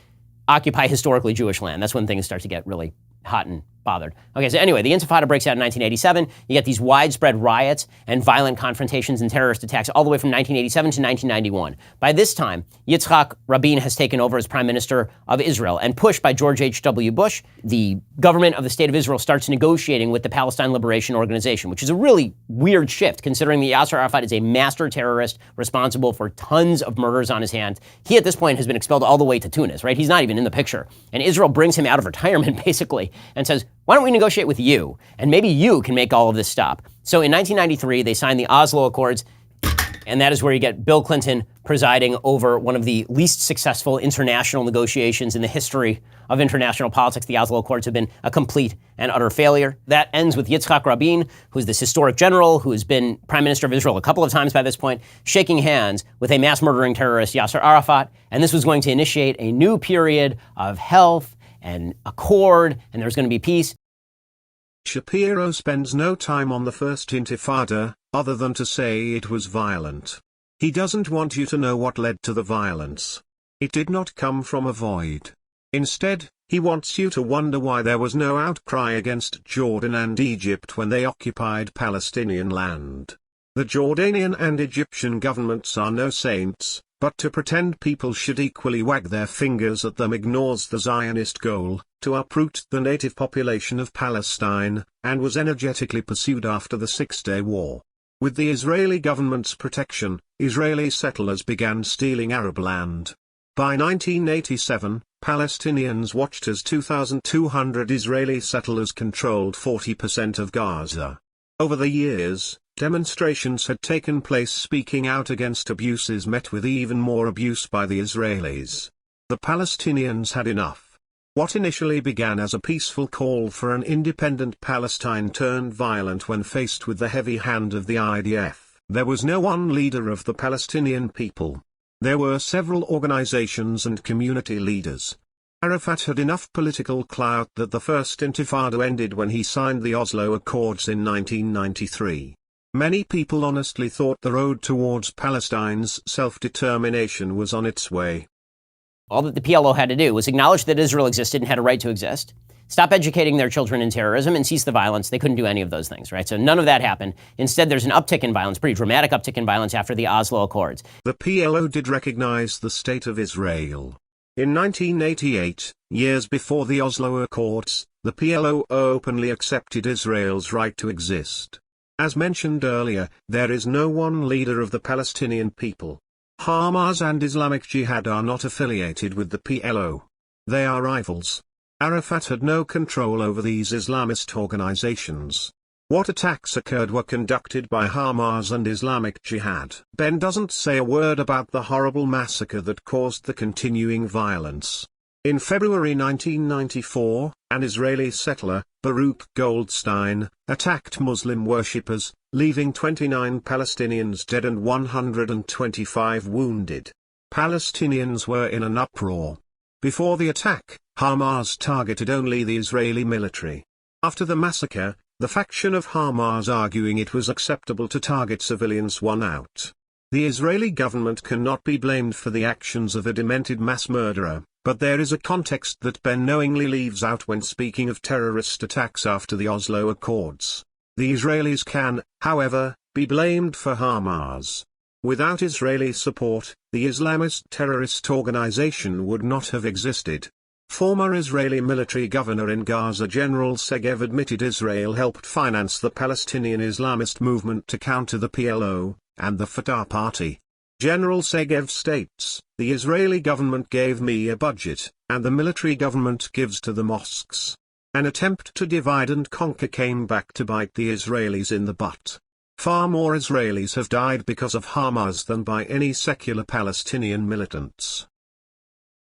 A: occupy historically Jewish land. That's when things start to get really hot and bothered. Okay, so anyway, the Intifada breaks out in 1987. You get these widespread riots and violent confrontations and terrorist attacks all the way from 1987 to 1991. By this time, Yitzhak Rabin has taken over as Prime Minister of Israel, and pushed by George H.W. Bush, the government of the State of Israel starts negotiating with the Palestine Liberation Organization, which is a really weird shift considering that Yasser Arafat is a master terrorist responsible for tons of murders on his hands. He at this point has been expelled all the way to Tunis, right? He's not even in the picture. And Israel brings him out of retirement basically and says, why don't we negotiate with you? And maybe you can make all of this stop. So in 1993, they signed the Oslo Accords, and that is where you get Bill Clinton presiding over one of the least successful international negotiations in the history of international politics. The Oslo Accords have been a complete and utter failure. That ends with Yitzhak Rabin, who's this historic general who has been Prime Minister of Israel a couple of times by this point, shaking hands with a mass murdering terrorist, Yasser Arafat. And this was going to initiate a new period of health and accord, and there's going to be peace.
B: Shapiro spends no time on the First Intifada, other than to say it was violent. He doesn't want you to know what led to the violence. It did not come from a void. Instead, he wants you to wonder why there was no outcry against Jordan and Egypt when they occupied Palestinian land. The Jordanian and Egyptian governments are no saints, but to pretend people should equally wag their fingers at them ignores the Zionist goal, to uproot the native population of Palestine, and was energetically pursued after the Six-Day War. With the Israeli government's protection, Israeli settlers began stealing Arab land. By 1987, Palestinians watched as 2,200 Israeli settlers controlled 40% of Gaza. Over the years, demonstrations had taken place speaking out against abuses met with even more abuse by the Israelis. The Palestinians had enough. What initially began as a peaceful call for an independent Palestine turned violent when faced with the heavy hand of the IDF. There was no one leader of the Palestinian people. There were several organizations and community leaders. Arafat had enough political clout that the First Intifada ended when he signed the Oslo Accords in 1993. Many people honestly thought the road towards Palestine's self-determination was on its way.
A: All that the PLO had to do was acknowledge that Israel existed and had a right to exist, stop educating their children in terrorism, and cease the violence. They couldn't do any of those things, right? So none of that happened. Instead, there's an uptick in violence, pretty dramatic uptick in violence after the Oslo Accords.
B: The PLO did recognize the state of Israel. In 1988, years before the Oslo Accords, the PLO openly accepted Israel's right to exist. As mentioned earlier, there is no one leader of the Palestinian people. Hamas and Islamic Jihad are not affiliated with the PLO. They are rivals. Arafat had no control over these Islamist organizations. What attacks occurred were conducted by Hamas and Islamic Jihad. Ben doesn't say a word about the horrible massacre that caused the continuing violence. In February 1994, an Israeli settler, Baruch Goldstein, attacked Muslim worshippers, leaving 29 Palestinians dead and 125 wounded. Palestinians were in an uproar. Before the attack, Hamas targeted only the Israeli military. After the massacre, the faction of Hamas arguing it was acceptable to target civilians won out. The Israeli government cannot be blamed for the actions of a demented mass murderer, but there is a context that Ben knowingly leaves out when speaking of terrorist attacks after the Oslo Accords. The Israelis can, however, be blamed for Hamas. Without Israeli support, the Islamist terrorist organization would not have existed. Former Israeli military governor in Gaza General Segev admitted Israel helped finance the Palestinian Islamist movement to counter the PLO and the Fatah Party. General Segev states, "The Israeli government gave me a budget, and the military government gives to the mosques." An attempt to divide and conquer came back to bite the Israelis in the butt. Far more Israelis have died because of Hamas than by any secular Palestinian militants.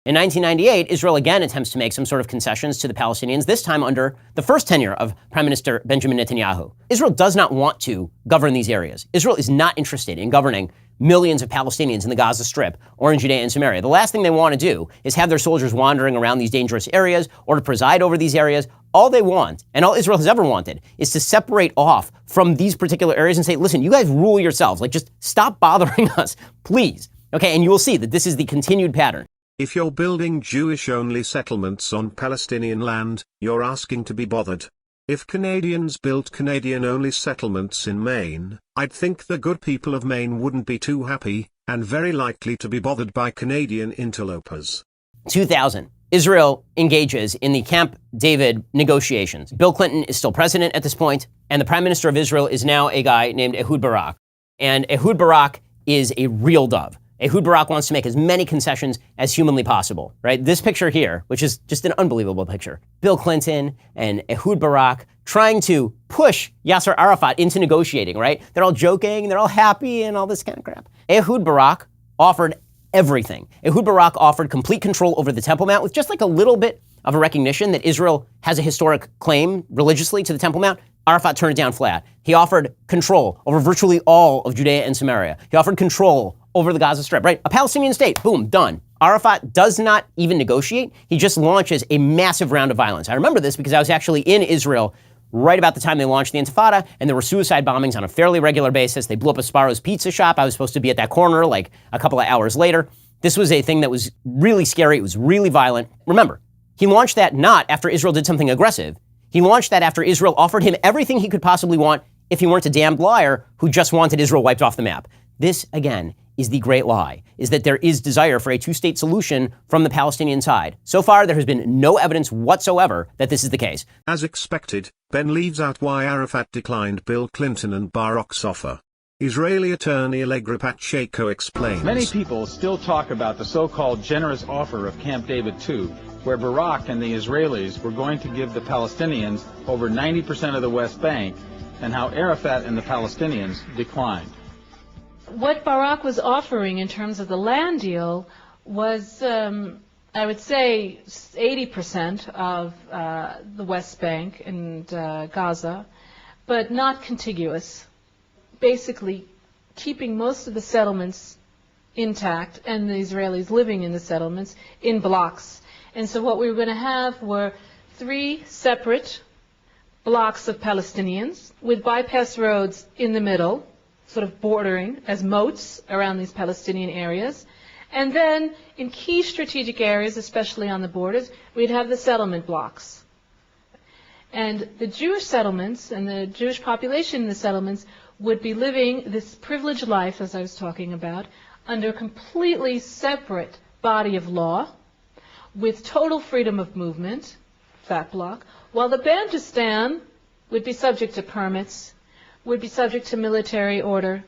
A: In 1998, Israel again attempts to make some sort of concessions to the Palestinians, this time under the first tenure of Prime Minister Benjamin Netanyahu. Israel does not want to govern these areas. Israel is not interested in governing millions of Palestinians in the Gaza Strip or in Judea and Samaria. The last thing they want to do is have their soldiers wandering around these dangerous areas or to preside over these areas. All they want, and all Israel has ever wanted, is to separate off from these particular areas and say, listen, you guys rule yourselves. Like, just stop bothering us, please. Okay, and you will see that this is the continued pattern.
B: If you're building Jewish-only settlements on Palestinian land, you're asking to be bothered. If Canadians built Canadian-only settlements in Maine, I'd think the good people of Maine wouldn't be too happy, and very likely to be bothered by Canadian interlopers.
A: 2000. Israel engages in the Camp David negotiations. Bill Clinton is still president at this point, and the prime minister of Israel is now a guy named Ehud Barak. And Ehud Barak is a real dove. Ehud Barak wants to make as many concessions as humanly possible, right? This picture here, which is just an unbelievable picture. Bill Clinton and Ehud Barak trying to push Yasser Arafat into negotiating, right? They're all joking, they're all happy and all this kind of crap. Ehud Barak offered everything. Ehud Barak offered complete control over the Temple Mount with just like a little bit of a recognition that Israel has a historic claim religiously to the Temple Mount. Arafat turned it down flat. He offered control over virtually all of Judea and Samaria. He offered control over the Gaza Strip, right? A Palestinian state, boom, done. Arafat does not even negotiate. He just launches a massive round of violence. I remember this because I was actually in Israel right about the time they launched the Intifada, and there were suicide bombings on a fairly regular basis. They blew up a Sparrow's Pizza shop. I was supposed to be at that corner like a couple of hours later. This was a thing that was really scary. It was really violent. Remember, he launched that not after Israel did something aggressive. He launched that after Israel offered him everything he could possibly want if he weren't a damned liar who just wanted Israel wiped off the map. This, again, is the great lie, is that there is desire for a two-state solution from the Palestinian side. So far, there has been no evidence whatsoever that this is the case.
B: As expected, Ben leaves out why Arafat declined Bill Clinton and Barak's offer. Israeli attorney Allegra Pacheco explains.
D: Many people still talk about the so-called generous offer of Camp David II, where Barak and the Israelis were going to give the Palestinians over 90% of the West Bank, and how Arafat and the Palestinians declined.
E: What Barak was offering in terms of the land deal was, I would say, 80% of the West Bank and Gaza, but not contiguous. Basically, keeping most of the settlements intact and the Israelis living in the settlements in blocks. And so what we were going to have were 3 separate blocks of Palestinians with bypass roads in the middle, sort of bordering as moats around these Palestinian areas. And then in key strategic areas, especially on the borders, we'd have the settlement blocks. And the Jewish settlements and the Jewish population in the settlements would be living this privileged life, as I was talking about, under a completely separate body of law, with total freedom of movement, that block, while the Bantustan would be subject to permits, would be subject to military order,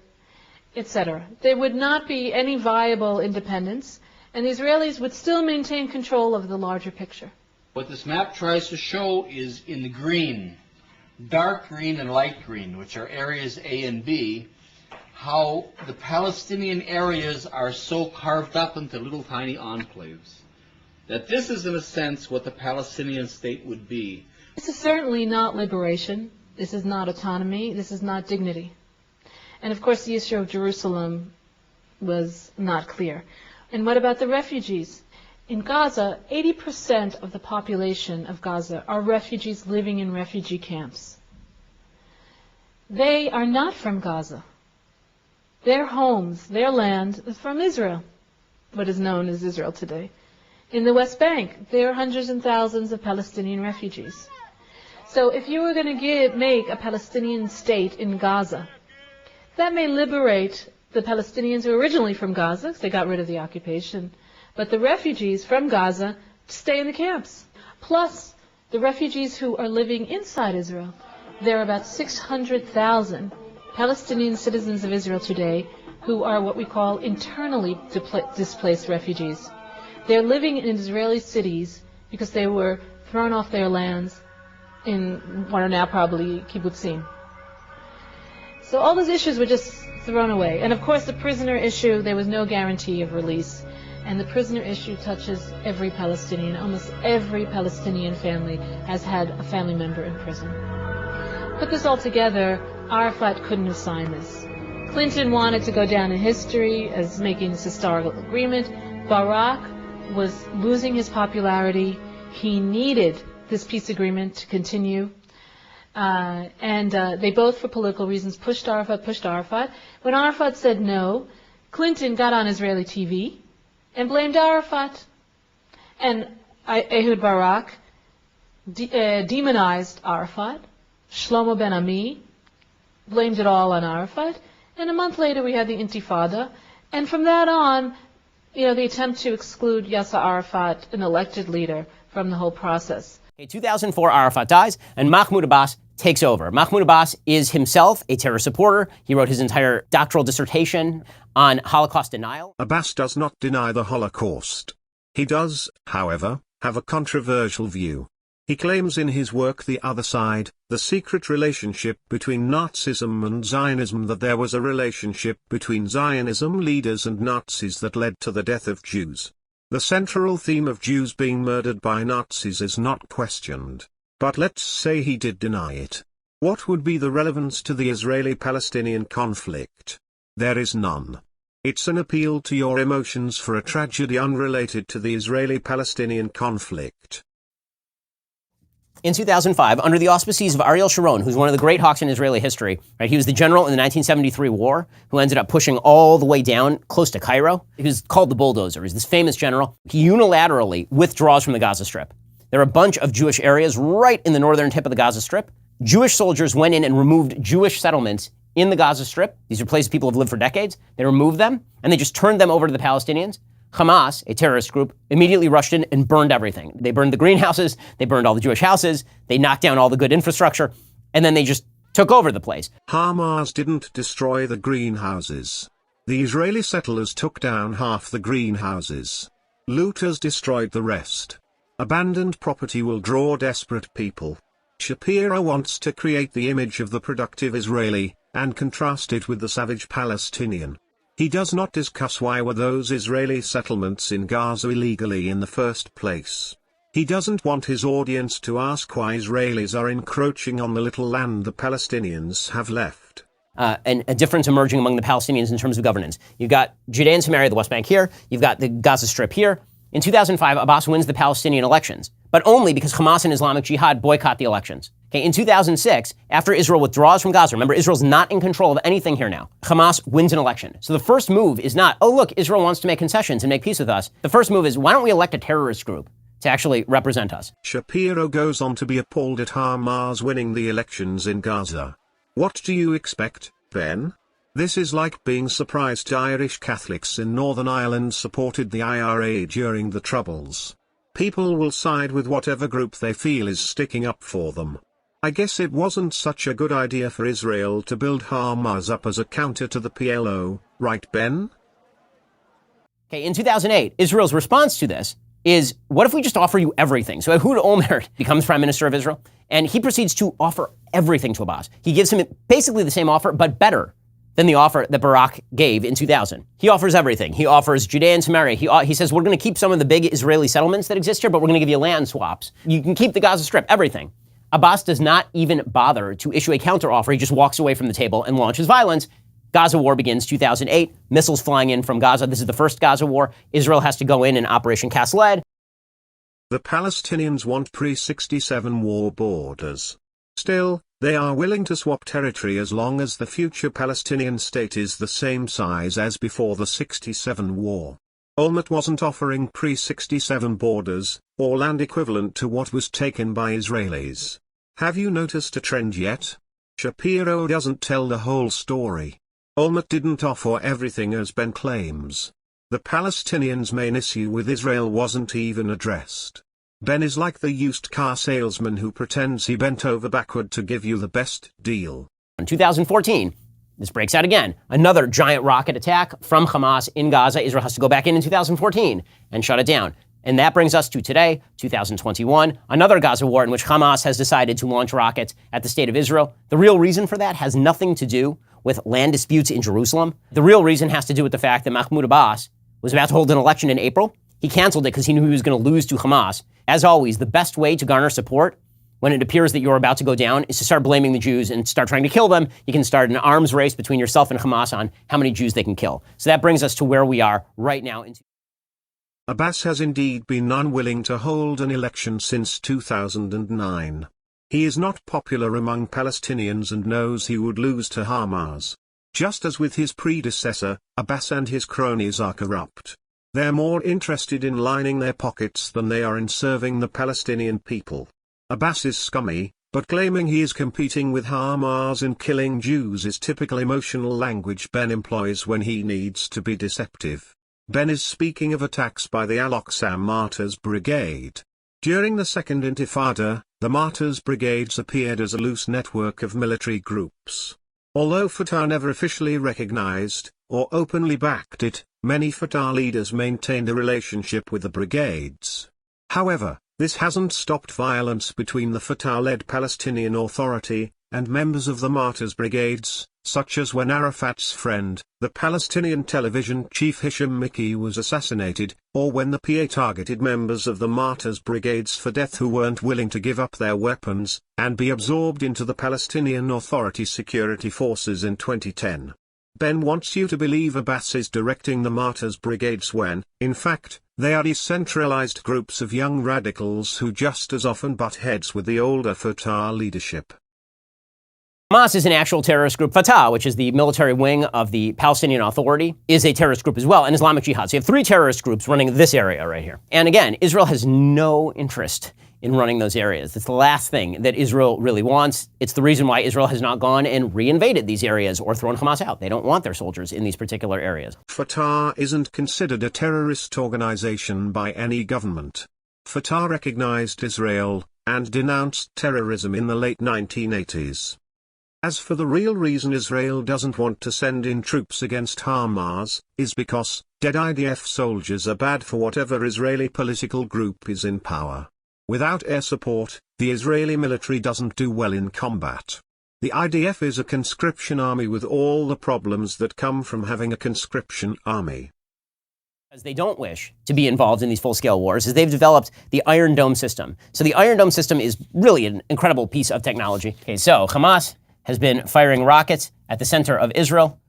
E: etc. There would not be any viable independence, and the Israelis would still maintain control of the larger picture.
F: What this map tries to show is in the green, dark green and light green, which are areas A and B, how the Palestinian areas are so carved up into little tiny enclaves. that this is in a sense what the Palestinian state would be.
E: This is certainly not liberation. This is not autonomy. This is not dignity. And of course the issue of Jerusalem was not clear. And what about the refugees? In Gaza, 80% of the population of Gaza are refugees living in refugee camps. They are not from Gaza. Their homes, their land is from Israel, what is known as Israel today. In the West Bank, there are hundreds and thousands of Palestinian refugees. So if you were going to make a Palestinian state in Gaza, that may liberate the Palestinians who are originally from Gaza, because they got rid of the occupation, but the refugees from Gaza stay in the camps. Plus, the refugees who are living inside Israel. There are about 600,000 Palestinian citizens of Israel today who are what we call internally displaced refugees. They're living in Israeli cities because they were thrown off their lands in what are now probably kibbutzim. So all those issues were just thrown away. And of course the prisoner issue, there was no guarantee of release. And the prisoner issue touches every Palestinian. Almost every Palestinian family has had a family member in prison. Put this all together, Arafat couldn't have signed this. Clinton wanted to go down in history as making this historical agreement. Barak was losing his popularity. He needed this peace agreement to continue. And they both, for political reasons, pushed Arafat. When Arafat said no, Clinton got on Israeli TV and blamed Arafat. And Ehud Barak demonized Arafat. Shlomo Ben Ami blamed it all on Arafat. And a month later we had the Intifada. And from that on, the attempt to exclude Yasser Arafat, an elected leader, from the whole process.
A: In 2004, Arafat dies, and Mahmoud Abbas takes over. Mahmoud Abbas is himself a terror supporter. He wrote his entire doctoral dissertation on Holocaust denial.
B: Abbas does not deny the Holocaust. He does, however, have a controversial view. He claims in his work The Other Side, The Secret Relationship Between Nazism and Zionism, that there was a relationship between Zionism leaders and Nazis that led to the death of Jews. The central theme of Jews being murdered by Nazis is not questioned. But let's say he did deny it. What would be the relevance to the Israeli-Palestinian conflict? There is none. It's an appeal to your emotions for a tragedy unrelated to the Israeli-Palestinian conflict.
A: In 2005, under the auspices of Ariel Sharon, who's one of the great hawks in Israeli history, right? He was the general in the 1973 war who ended up pushing all the way down close to Cairo. He was called the bulldozer. He's this famous general. He unilaterally withdraws from the Gaza Strip. There are a bunch of Jewish areas right in the northern tip of the Gaza Strip. Jewish soldiers went in and removed Jewish settlements in the Gaza Strip. These are places people have lived for decades. They removed them, and they just turned them over to the Palestinians. Hamas, a terrorist group, immediately rushed in and burned everything. They burned the greenhouses, they burned all the Jewish houses, they knocked down all the good infrastructure, and then they just took over the place.
B: Hamas didn't destroy the greenhouses. The Israeli settlers took down half the greenhouses. Looters destroyed the rest. Abandoned property will draw desperate people. Shapiro wants to create the image of the productive Israeli, and contrast it with the savage Palestinian. He does not discuss why were those Israeli settlements in Gaza illegally in the first place. He doesn't want his audience to ask why Israelis are encroaching on the little land the Palestinians have left.
A: And a difference emerging among the Palestinians in terms of governance. You've got Judea and Samaria, the West Bank here. You've got the Gaza Strip here. In 2005, Abbas wins the Palestinian elections, but only because Hamas and Islamic Jihad boycott the elections. Okay, in 2006, after Israel withdraws from Gaza, remember, Israel's not in control of anything here now. Hamas wins an election. So the first move is not, oh, look, Israel wants to make concessions and make peace with us. The first move is, why don't we elect a terrorist group to actually represent us?
B: Shapiro goes on to be appalled at Hamas winning the elections in Gaza. What do you expect, Ben? This is like being surprised Irish Catholics in Northern Ireland supported the IRA during the Troubles. People will side with whatever group they feel is sticking up for them. I guess it wasn't such a good idea for Israel to build Hamas up as a counter to the PLO, right, Ben?
A: Okay, in 2008, Israel's response to this is, what if we just offer you everything? So Ehud Olmert becomes prime minister of Israel, and he proceeds to offer everything to Abbas. He gives him basically the same offer, but better. than the offer that Barak gave in 2000. He offers everything. He offers Judea and Samaria. He says, we're going to keep some of the big Israeli settlements that exist here, but we're going to give you land swaps. You can keep the Gaza Strip, everything. Abbas does not even bother to issue a counteroffer. He just walks away from the table and launches violence. Gaza war begins 2008, missiles flying in from Gaza. This is the first Gaza war. Israel has to go in Operation Cast Lead.
B: The Palestinians want pre-67 war borders. Still, they are willing to swap territory as long as the future Palestinian state is the same size as before the 67 war. Olmert wasn't offering pre-67 borders, or land equivalent to what was taken by Israelis. Have you noticed a trend yet? Shapiro doesn't tell the whole story. Olmert didn't offer everything as Ben claims. The Palestinians' main issue with Israel wasn't even addressed. Ben is like the used car salesman who pretends he bent over backward to give you the best deal.
A: In 2014, this breaks out again. Another giant rocket attack from Hamas in Gaza. Israel has to go back in 2014 and shut it down. And that brings us to today, 2021, another Gaza war in which Hamas has decided to launch rockets at the state of Israel. The real reason for that has nothing to do with land disputes in Jerusalem. The real reason has to do with the fact that Mahmoud Abbas was about to hold an election in April. He canceled it because he knew he was going to lose to Hamas. As always, the best way to garner support when it appears that you're about to go down is to start blaming the Jews and start trying to kill them. You can start an arms race between yourself and Hamas on how many Jews they can kill. So that brings us to where we are right now.
B: Abbas has indeed been unwilling to hold an election since 2009. He is not popular among Palestinians and knows he would lose to Hamas. Just as with his predecessor, Abbas and his cronies are corrupt. They're more interested in lining their pockets than they are in serving the Palestinian people. Abbas is scummy, but claiming he is competing with Hamas in killing Jews is typical emotional language Ben employs when he needs to be deceptive. Ben is speaking of attacks by the Al-Aqsa Martyrs Brigade. During the Second Intifada, the Martyrs Brigades appeared as a loose network of military groups. Although Fatah never officially recognized, or openly backed it, many Fatah leaders maintained a relationship with the brigades. However, this hasn't stopped violence between the Fatah-led Palestinian Authority and members of the Martyrs Brigades, such as when Arafat's friend, the Palestinian television chief Hisham Miki was assassinated, or when the PA targeted members of the Martyrs Brigades for death who weren't willing to give up their weapons and be absorbed into the Palestinian Authority security forces in 2010. Ben wants you to believe Abbas is directing the Martyrs Brigades when, in fact, they are decentralized groups of young radicals who just as often butt heads with the older Fatah leadership.
A: Hamas is an actual terrorist group. Fatah, which is the military wing of the Palestinian Authority, is a terrorist group as well, and Islamic Jihad. So you have three terrorist groups running this area right here. And again, Israel has no interest in running those areas. It's the last thing that Israel really wants. It's the reason why Israel has not gone and reinvaded these areas or thrown Hamas out. They don't want their soldiers in these particular areas.
B: Fatah isn't considered a terrorist organization by any government. Fatah recognized Israel and denounced terrorism in the late 1980s. As for the real reason Israel doesn't want to send in troops against Hamas, is because dead IDF soldiers are bad for whatever Israeli political group is in power. Without air support, the Israeli military doesn't do well in combat. The IDF is a conscription army with all the problems that come from having a conscription army.
A: Because they don't wish to be involved in these full-scale wars, is they've developed the Iron Dome system. So the Iron Dome system is really an incredible piece of technology. Okay, so Hamas has been firing rockets at the center of Israel.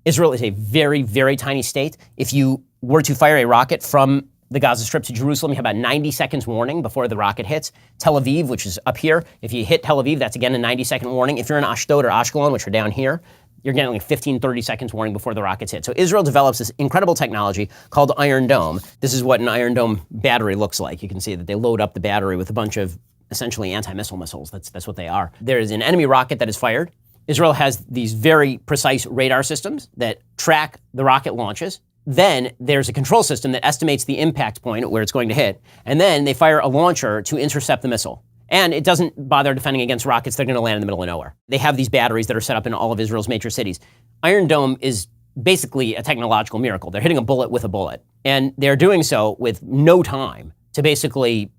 A: Israel is a very, very tiny state. If you were to fire a rocket from the Gaza Strip to Jerusalem, you have about 90 seconds warning before the rocket hits. Tel Aviv, which is up here, if you hit Tel Aviv, that's again a 90-second warning. If you're in Ashdod or Ashkelon, which are down here, you're getting like 15, 30 seconds warning before the rockets hit. So Israel develops this incredible technology called Iron Dome. This is what an Iron Dome battery looks like. You can see that they load up the battery with a bunch of essentially anti-missile missiles. That's what they are. There is an enemy rocket that is fired. Israel has these very precise radar systems that track the rocket launches. Then there's a control system that estimates the impact point where it's going to hit. And then they fire a launcher to intercept the missile. And it doesn't bother defending against rockets that are going to land in the middle of nowhere. They have these batteries that are set up in all of Israel's major cities. Iron Dome is basically a technological miracle. They're hitting a bullet with a bullet. And they're doing so with no time to basically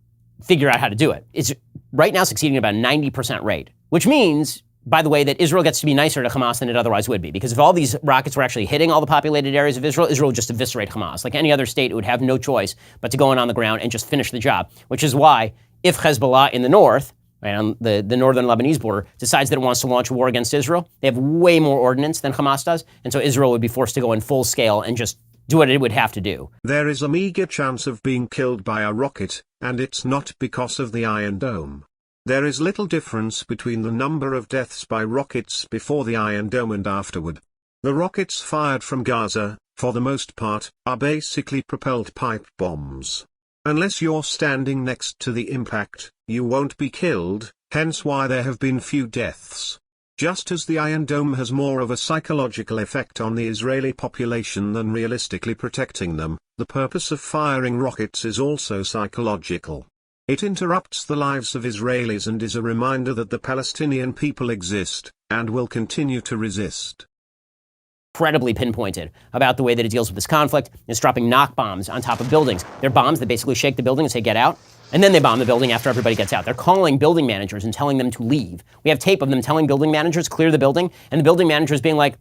A: figure out how to do it. It's right now succeeding at about 90% rate, which means by the way, that Israel gets to be nicer to Hamas than it otherwise would be. Because if all these rockets were actually hitting all the populated areas of Israel, Israel would just eviscerate Hamas. Like any other state, it would have no choice but to go in on the ground and just finish the job. Which is why if Hezbollah in the north, right, on the northern Lebanese border, decides that it wants to launch a war against Israel, they have way more ordnance than Hamas does. And so Israel would be forced to go in full scale and just do what it would have to do.
B: There is a meager chance of being killed by a rocket, and it's not because of the Iron Dome. There is little difference between the number of deaths by rockets before the Iron Dome and afterward. The rockets fired from Gaza, for the most part, are basically propelled pipe bombs. Unless you're standing next to the impact, you won't be killed, hence why there have been few deaths. Just as the Iron Dome has more of a psychological effect on the Israeli population than realistically protecting them, the purpose of firing rockets is also psychological. It interrupts the lives of Israelis and is a reminder that the Palestinian people exist, and will continue to resist.
A: Incredibly pinpointed about the way that it deals with this conflict. It's dropping knock bombs on top of buildings. They're bombs that basically shake the building and say, get out. And then they bomb the building after everybody gets out. They're calling building managers and telling them to leave. We have tape of them telling building managers, clear the building, and the building managers being like,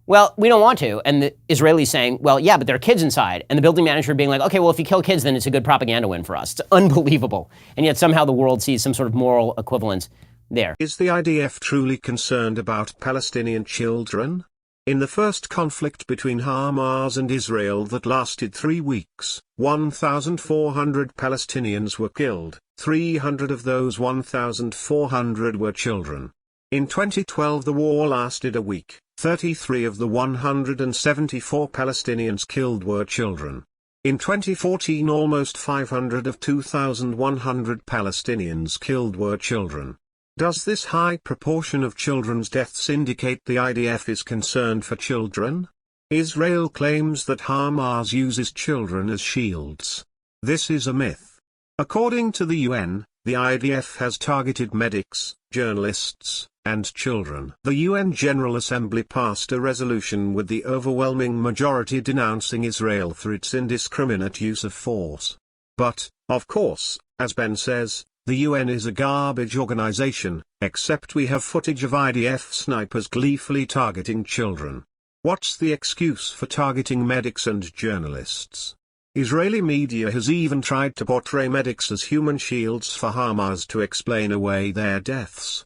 A: well, we don't want to. And the Israelis saying, well, yeah, but there are kids inside. And the building manager being like, okay, well, if you kill kids, then it's a good propaganda win for us. It's unbelievable. And yet somehow the world sees some sort of moral equivalence there.
B: Is the IDF truly concerned about Palestinian children? In the first conflict between Hamas and Israel that lasted 3 weeks, 1,400 Palestinians were killed. 300 of those 1,400 were children. In 2012 the war lasted a week. 33 of the 174 Palestinians killed were children. In 2014 almost 500 of 2,100 Palestinians killed were children. Does this high proportion of children's deaths indicate the IDF is concerned for children? Israel claims that Hamas uses children as shields. This is a myth. According to the UN, the IDF has targeted medics, journalists, and children. The UN General Assembly passed a resolution with the overwhelming majority denouncing Israel for its indiscriminate use of force. But, of course, as Ben says, the UN is a garbage organization, except we have footage of IDF snipers gleefully targeting children. What's the excuse for targeting medics and journalists? Israeli media has even tried to portray medics as human shields for Hamas to explain away their deaths.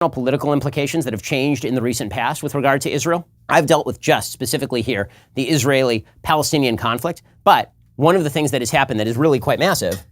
A: Political implications that have changed in the recent past with regard to Israel. I've dealt with just specifically here the Israeli-Palestinian conflict, but one of the things that has happened that is really quite massive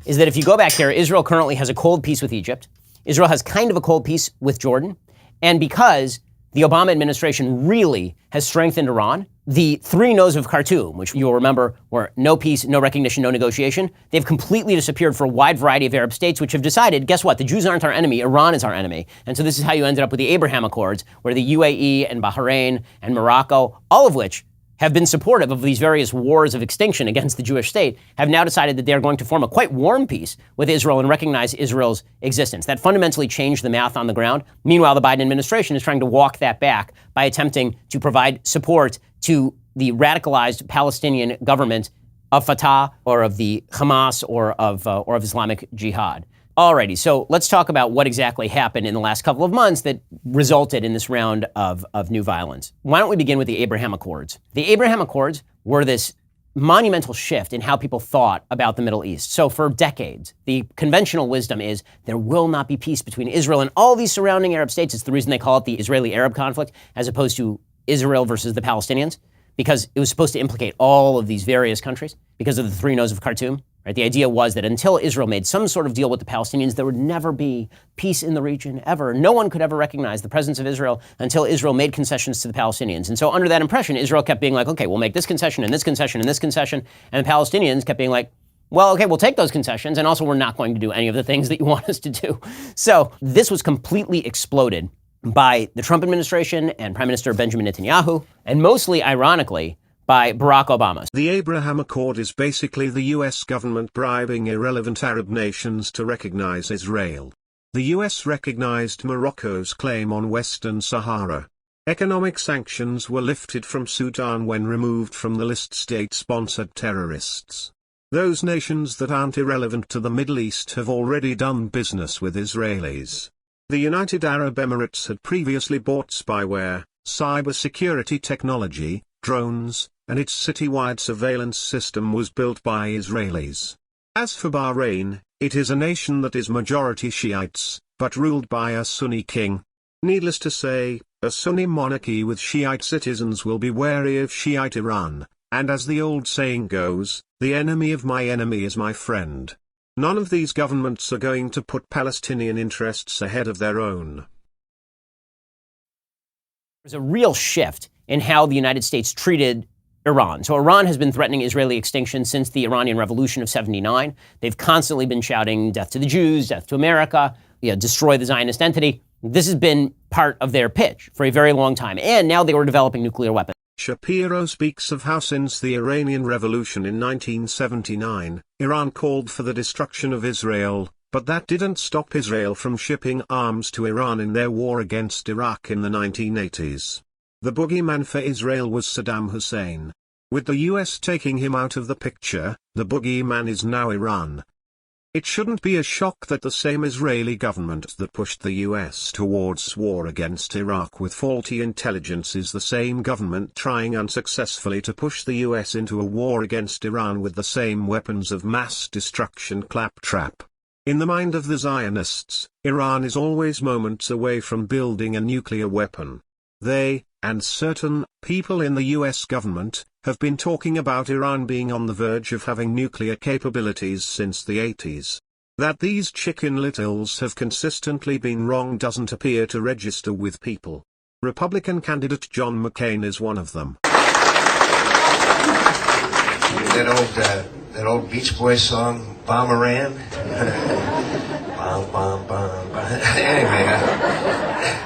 A: is that if you go back here, Israel currently has a cold peace with Egypt. Israel has kind of a cold peace with Jordan. And because the Obama administration really has strengthened Iran, the 3 no's of Khartoum, which you'll remember were no peace, no recognition, no negotiation, they've completely disappeared for a wide variety of Arab states, which have decided, guess what, the Jews aren't our enemy, Iran is our enemy. And so this is how you ended up with the Abraham Accords, where the UAE and Bahrain and Morocco, all of which have been supportive of these various wars of extinction against the Jewish state, have now decided that they're going to form a quite warm peace with Israel and recognize Israel's existence. That fundamentally changed the math on the ground. Meanwhile, the Biden administration is trying to walk that back by attempting to provide support to the radicalized Palestinian government of Fatah or of the Hamas or of Islamic Jihad. Alrighty, so let's talk about what exactly happened in the last couple of months that resulted in this round of new violence. Why don't we begin with the Abraham Accords? The Abraham Accords were this monumental shift in how people thought about the Middle East. So for decades, the conventional wisdom is there will not be peace between Israel and all these surrounding Arab states. It's the reason they call it the Israeli-Arab conflict as opposed to Israel versus the Palestinians, because it was supposed to implicate all of these various countries because of the 3 no's of Khartoum. Right? The idea was that until Israel made some sort of deal with the Palestinians, there would never be peace in the region, ever. No one could ever recognize the presence of Israel until Israel made concessions to the Palestinians. And so under that impression, Israel kept being like, okay, we'll make this concession and this concession and this concession. And the Palestinians kept being like, well, okay, we'll take those concessions, and also we're not going to do any of the things that you want us to do. So this was completely exploded by the Trump administration and Prime Minister Benjamin Netanyahu, and mostly, ironically, by Barack Obama.
B: The Abraham Accord is basically the US government bribing irrelevant Arab nations to recognize Israel. The US recognized Morocco's claim on Western Sahara. Economic sanctions were lifted from Sudan when removed from the list state-sponsored terrorists. Those nations that aren't irrelevant to the Middle East have already done business with Israelis. The United Arab Emirates had previously bought spyware, cybersecurity technology, drones, and its citywide surveillance system was built by Israelis. As for Bahrain, it is a nation that is majority Shiites, but ruled by a Sunni king. Needless to say, a Sunni monarchy with Shiite citizens will be wary of Shiite Iran, and as the old saying goes, the enemy of my enemy is my friend. None of these governments are going to put Palestinian interests ahead of their own.
A: There's a real shift in how the United States treated Iran. So Iran has been threatening Israeli extinction since the Iranian Revolution of '79. They've constantly been shouting death to the Jews, death to America, destroy the Zionist entity. This has been part of their pitch for a very long time. And now they were developing nuclear weapons.
B: Shapiro speaks of how since the Iranian Revolution in 1979, Iran called for the destruction of Israel, but that didn't stop Israel from shipping arms to Iran in their war against Iraq in the 1980s. The boogeyman for Israel was Saddam Hussein. With the US taking him out of the picture, the boogeyman is now Iran. It shouldn't be a shock that the same Israeli government that pushed the US towards war against Iraq with faulty intelligence is the same government trying unsuccessfully to push the US into a war against Iran with the same weapons of mass destruction claptrap. In the mind of the Zionists, Iran is always moments away from building a nuclear weapon. They, and certain people in the US government, have been talking about Iran being on the verge of having nuclear capabilities since the 80s. That these chicken littles have consistently been wrong doesn't appear to register with people. Republican candidate John McCain is one of them.
G: That old Beach Boys song, Bomb Iran? Bomb, bomb, bomb, bomb. Anyway,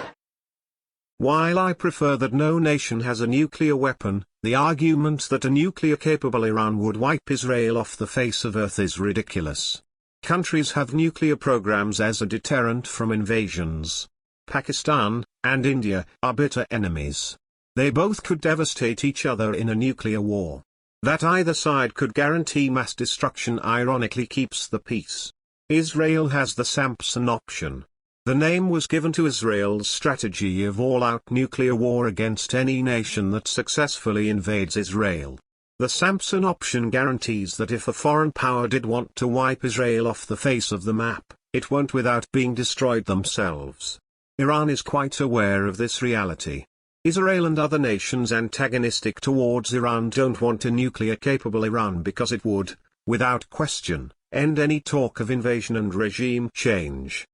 B: While I prefer that no nation has a nuclear weapon, the argument that a nuclear-capable Iran would wipe Israel off the face of Earth is ridiculous. Countries have nuclear programs as a deterrent from invasions. Pakistan and India are bitter enemies. They both could devastate each other in a nuclear war. That either side could guarantee mass destruction ironically keeps the peace. Israel has the Samson option. The name was given to Israel's strategy of all-out nuclear war against any nation that successfully invades Israel. The Samson option guarantees that if a foreign power did want to wipe Israel off the face of the map, it won't without being destroyed themselves. Iran is quite aware of this reality. Israel and other nations antagonistic towards Iran don't want a nuclear-capable Iran because it would, without question, end any talk of invasion and regime change.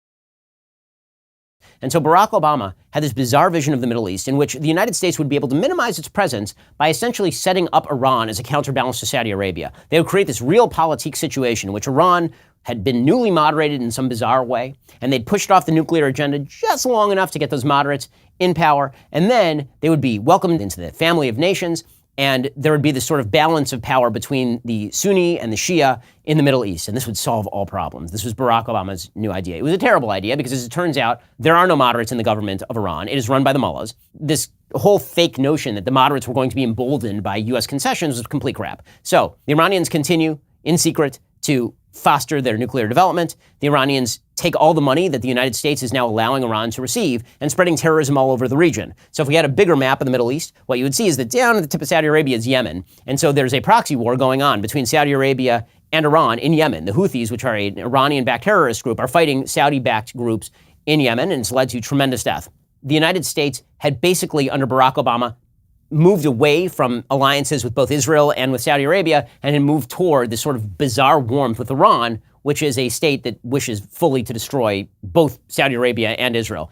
A: And so Barack Obama had this bizarre vision of the Middle East in which the United States would be able to minimize its presence by essentially setting up Iran as a counterbalance to Saudi Arabia. They would create this realpolitik situation in which Iran had been newly moderated in some bizarre way, and they'd pushed off the nuclear agenda just long enough to get those moderates in power, and then they would be welcomed into the family of nations, and there would be this sort of balance of power between the Sunni and the Shia in the Middle East, and this would solve all problems. This was Barack Obama's new idea. It was a terrible idea because, as it turns out, there are no moderates in the government of Iran. It is run by the mullahs. This whole fake notion that the moderates were going to be emboldened by U.S. concessions was complete crap. So the Iranians continue in secret to foster their nuclear development. The Iranians take all the money that the United States is now allowing Iran to receive and spreading terrorism all over the region. So if we had a bigger map of the Middle East, what you would see is that down at the tip of Saudi Arabia is Yemen. And so there's a proxy war going on between Saudi Arabia and Iran in Yemen. The Houthis, which are an Iranian-backed terrorist group, are fighting Saudi-backed groups in Yemen, and it's led to tremendous death. The United States had basically, under Barack Obama, moved away from alliances with both Israel and with Saudi Arabia and had moved toward this sort of bizarre warmth with Iran, which is a state that wishes fully to destroy both Saudi Arabia and Israel.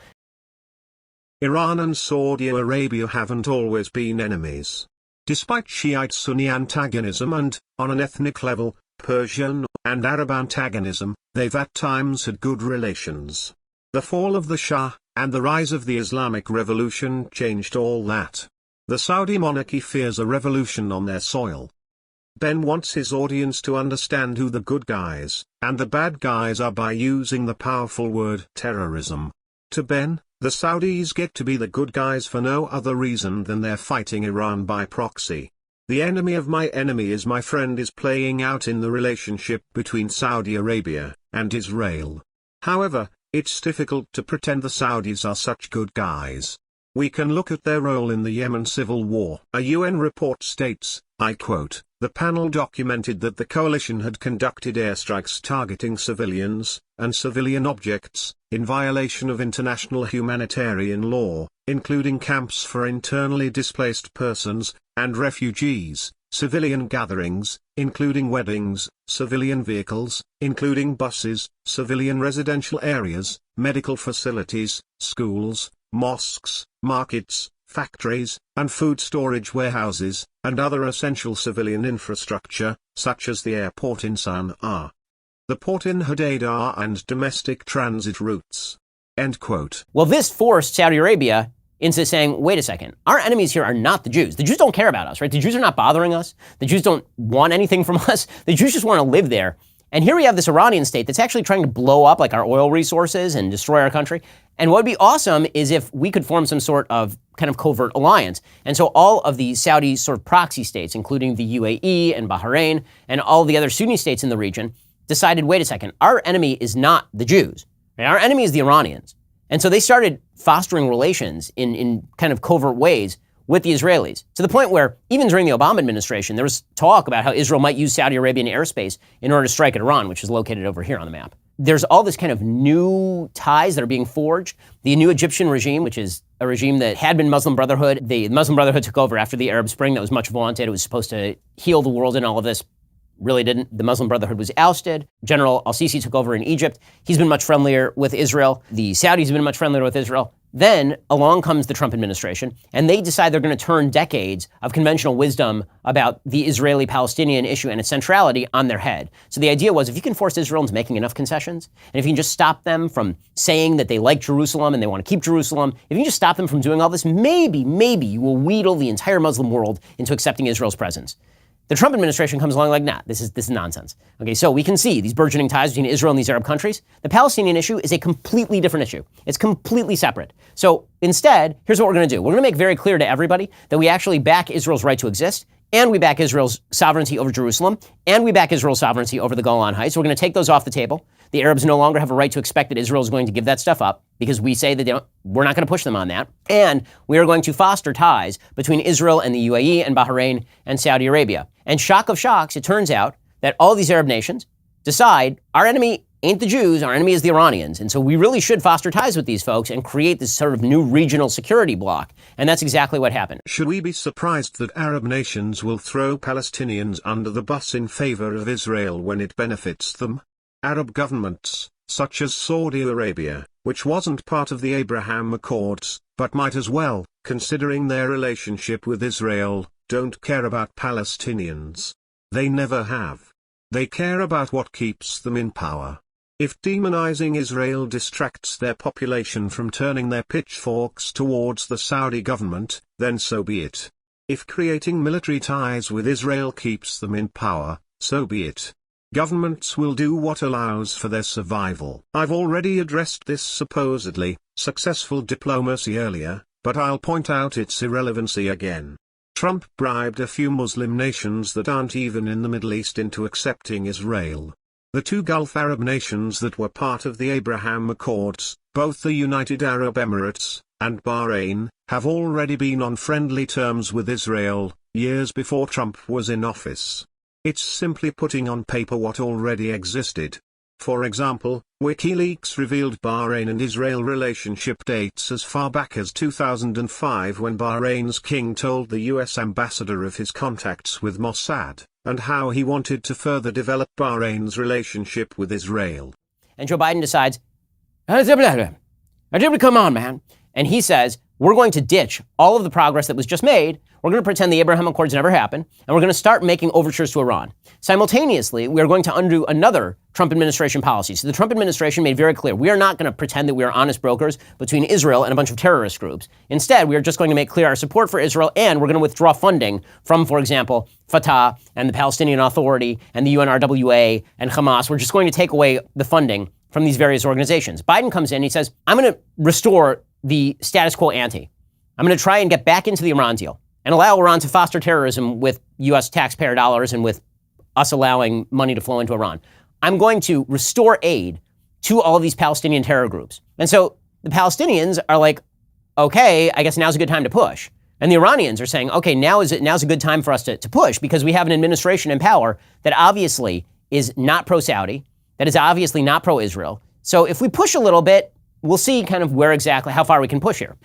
B: Iran and Saudi Arabia haven't always been enemies. Despite Shiite-Sunni antagonism and, on an ethnic level, Persian and Arab antagonism, they've at times had good relations. The fall of the Shah and the rise of the Islamic Revolution changed all that. The Saudi monarchy fears a revolution on their soil. Ben wants his audience to understand who the good guys and the bad guys are by using the powerful word terrorism. To Ben, the Saudis get to be the good guys for no other reason than they're fighting Iran by proxy. The enemy of my enemy is my friend is playing out in the relationship between Saudi Arabia and Israel. However, it's difficult to pretend the Saudis are such good guys. We can look at their role in the Yemen civil war. A UN report states, I quote, "The panel documented that the coalition had conducted airstrikes targeting civilians and civilian objects, in violation of international humanitarian law, including camps for internally displaced persons and refugees, civilian gatherings, including weddings, civilian vehicles, including buses, civilian residential areas, medical facilities, schools, mosques, markets, factories, and food storage warehouses, and other essential civilian infrastructure, such as the airport in Sana'a, the port in Hodeidah, and domestic transit routes." End quote.
A: Well, this forced Saudi Arabia into saying, wait a second, our enemies here are not the Jews. The Jews don't care about us, right? The Jews are not bothering us. The Jews don't want anything from us. The Jews just want to live there. And here we have this Iranian state that's actually trying to blow up like our oil resources and destroy our country. And what would be awesome is if we could form some sort of kind of covert alliance. And so all of the Saudi sort of proxy states, including the UAE and Bahrain and all the other Sunni states in the region, decided, wait a second, our enemy is not the Jews. Right? Our enemy is the Iranians. And so they started fostering relations in kind of covert ways with the Israelis, to the point where even during the Obama administration, there was talk about how Israel might use Saudi Arabian airspace in order to strike at Iran, which is located over here on the map. There's all this kind of new ties that are being forged. The new Egyptian regime, which is a regime that had been Muslim Brotherhood. The Muslim Brotherhood took over after the Arab Spring that was much vaunted. It was supposed to heal the world in all of this. Really didn't. The Muslim Brotherhood was ousted. General al-Sisi took over in Egypt. He's been much friendlier with Israel. The Saudis have been much friendlier with Israel. Then along comes the Trump administration, and they decide they're going to turn decades of conventional wisdom about the Israeli-Palestinian issue and its centrality on their head. So the idea was, if you can force Israel into making enough concessions, and if you can just stop them from saying that they like Jerusalem and they want to keep Jerusalem, if you can just stop them from doing all this, maybe you will wheedle the entire Muslim world into accepting Israel's presence. The Trump administration comes along like, nah, this is nonsense. Okay, so we can see these burgeoning ties between Israel and these Arab countries. The Palestinian issue is a completely different issue. It's completely separate. So instead, here's what we're going to do. We're going to make very clear to everybody that we actually back Israel's right to exist, and we back Israel's sovereignty over Jerusalem, and we back Israel's sovereignty over the Golan Heights. We're going to take those off the table. The Arabs no longer have a right to expect that Israel is going to give that stuff up, because we say that we're not going to push them on that. And we are going to foster ties between Israel and the UAE and Bahrain and Saudi Arabia. And shock of shocks, it turns out that all these Arab nations decide our enemy ain't the Jews, our enemy is the Iranians. And so we really should foster ties with these folks and create this sort of new regional security bloc. And that's exactly what happened.
B: Should we be surprised that Arab nations will throw Palestinians under the bus in favor of Israel when it benefits them? Arab governments, such as Saudi Arabia, which wasn't part of the Abraham Accords, but might as well, considering their relationship with Israel, don't care about Palestinians. They never have. They care about what keeps them in power. If demonizing Israel distracts their population from turning their pitchforks towards the Saudi government, then so be it. If creating military ties with Israel keeps them in power, so be it. Governments will do what allows for their survival. I've already addressed this supposedly successful diplomacy earlier, but I'll point out its irrelevancy again. Trump bribed a few Muslim nations that aren't even in the Middle East into accepting Israel. The two Gulf Arab nations that were part of the Abraham Accords, both the United Arab Emirates and Bahrain, have already been on friendly terms with Israel, years before Trump was in office. It's simply putting on paper what already existed. For example, WikiLeaks revealed Bahrain and Israel relationship dates as far back as 2005, when Bahrain's king told the US ambassador of his contacts with Mossad, and how he wanted to further develop Bahrain's relationship with Israel.
A: And Joe Biden decides, come on, man. And he says, we're going to ditch all of the progress that was just made. We're going to pretend the Abraham Accords never happened, and we're going to start making overtures to Iran. Simultaneously, we are going to undo another Trump administration policy. So the Trump administration made very clear, we are not going to pretend that we are honest brokers between Israel and a bunch of terrorist groups. Instead, we are just going to make clear our support for Israel, and we're going to withdraw funding from, for example, Fatah and the Palestinian Authority and the UNRWA and Hamas. We're just going to take away the funding from these various organizations. Biden comes in and he says, I'm going to restore the status quo ante. I'm going to try and get back into the Iran deal and allow Iran to foster terrorism with U.S. taxpayer dollars and with us allowing money to flow into Iran. I'm going to restore aid to all of these Palestinian terror groups. And so the Palestinians are like, okay, I guess now's a good time to push. And the Iranians are saying, okay, now's a good time for us to push because we have an administration in power that obviously is not pro-Saudi, that is obviously not pro-Israel. So if we push a little bit, we'll see kind of how far we can push here.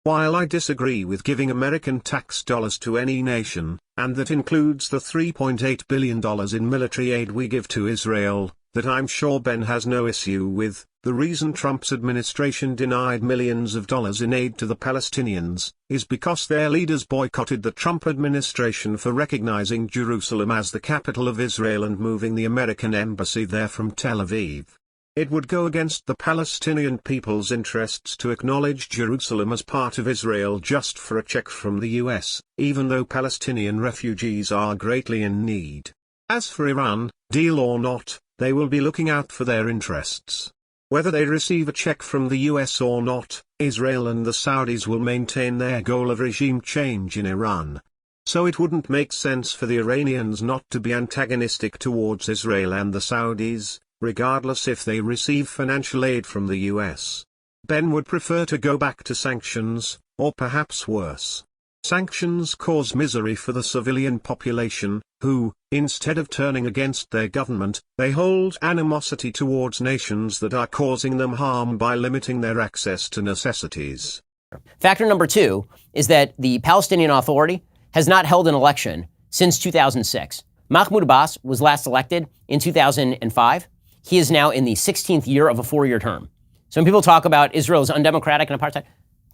B: While I disagree with giving American tax dollars to any nation, and that includes the $3.8 billion in military aid we give to Israel, that I'm sure Ben has no issue with, the reason Trump's administration denied millions of dollars in aid to the Palestinians, is because their leaders boycotted the Trump administration for recognizing Jerusalem as the capital of Israel and moving the American embassy there from Tel Aviv. It would go against the Palestinian people's interests to acknowledge Jerusalem as part of Israel just for a check from the US, even though Palestinian refugees are greatly in need. As for Iran, deal or not, they will be looking out for their interests. Whether they receive a check from the US or not, Israel and the Saudis will maintain their goal of regime change in Iran. So it wouldn't make sense for the Iranians not to be antagonistic towards Israel and the Saudis, regardless if they receive financial aid from the US. Ben would prefer to go back to sanctions, or perhaps worse. Sanctions cause misery for the civilian population, who, instead of turning against their government, they hold animosity towards nations that are causing them harm by limiting their access to necessities.
A: Factor number 2 is that the Palestinian Authority has not held an election since 2006. Mahmoud Abbas was last elected in 2005. He is now in the 16th year of a 4-year term. So when people talk about Israel as undemocratic and apartheid,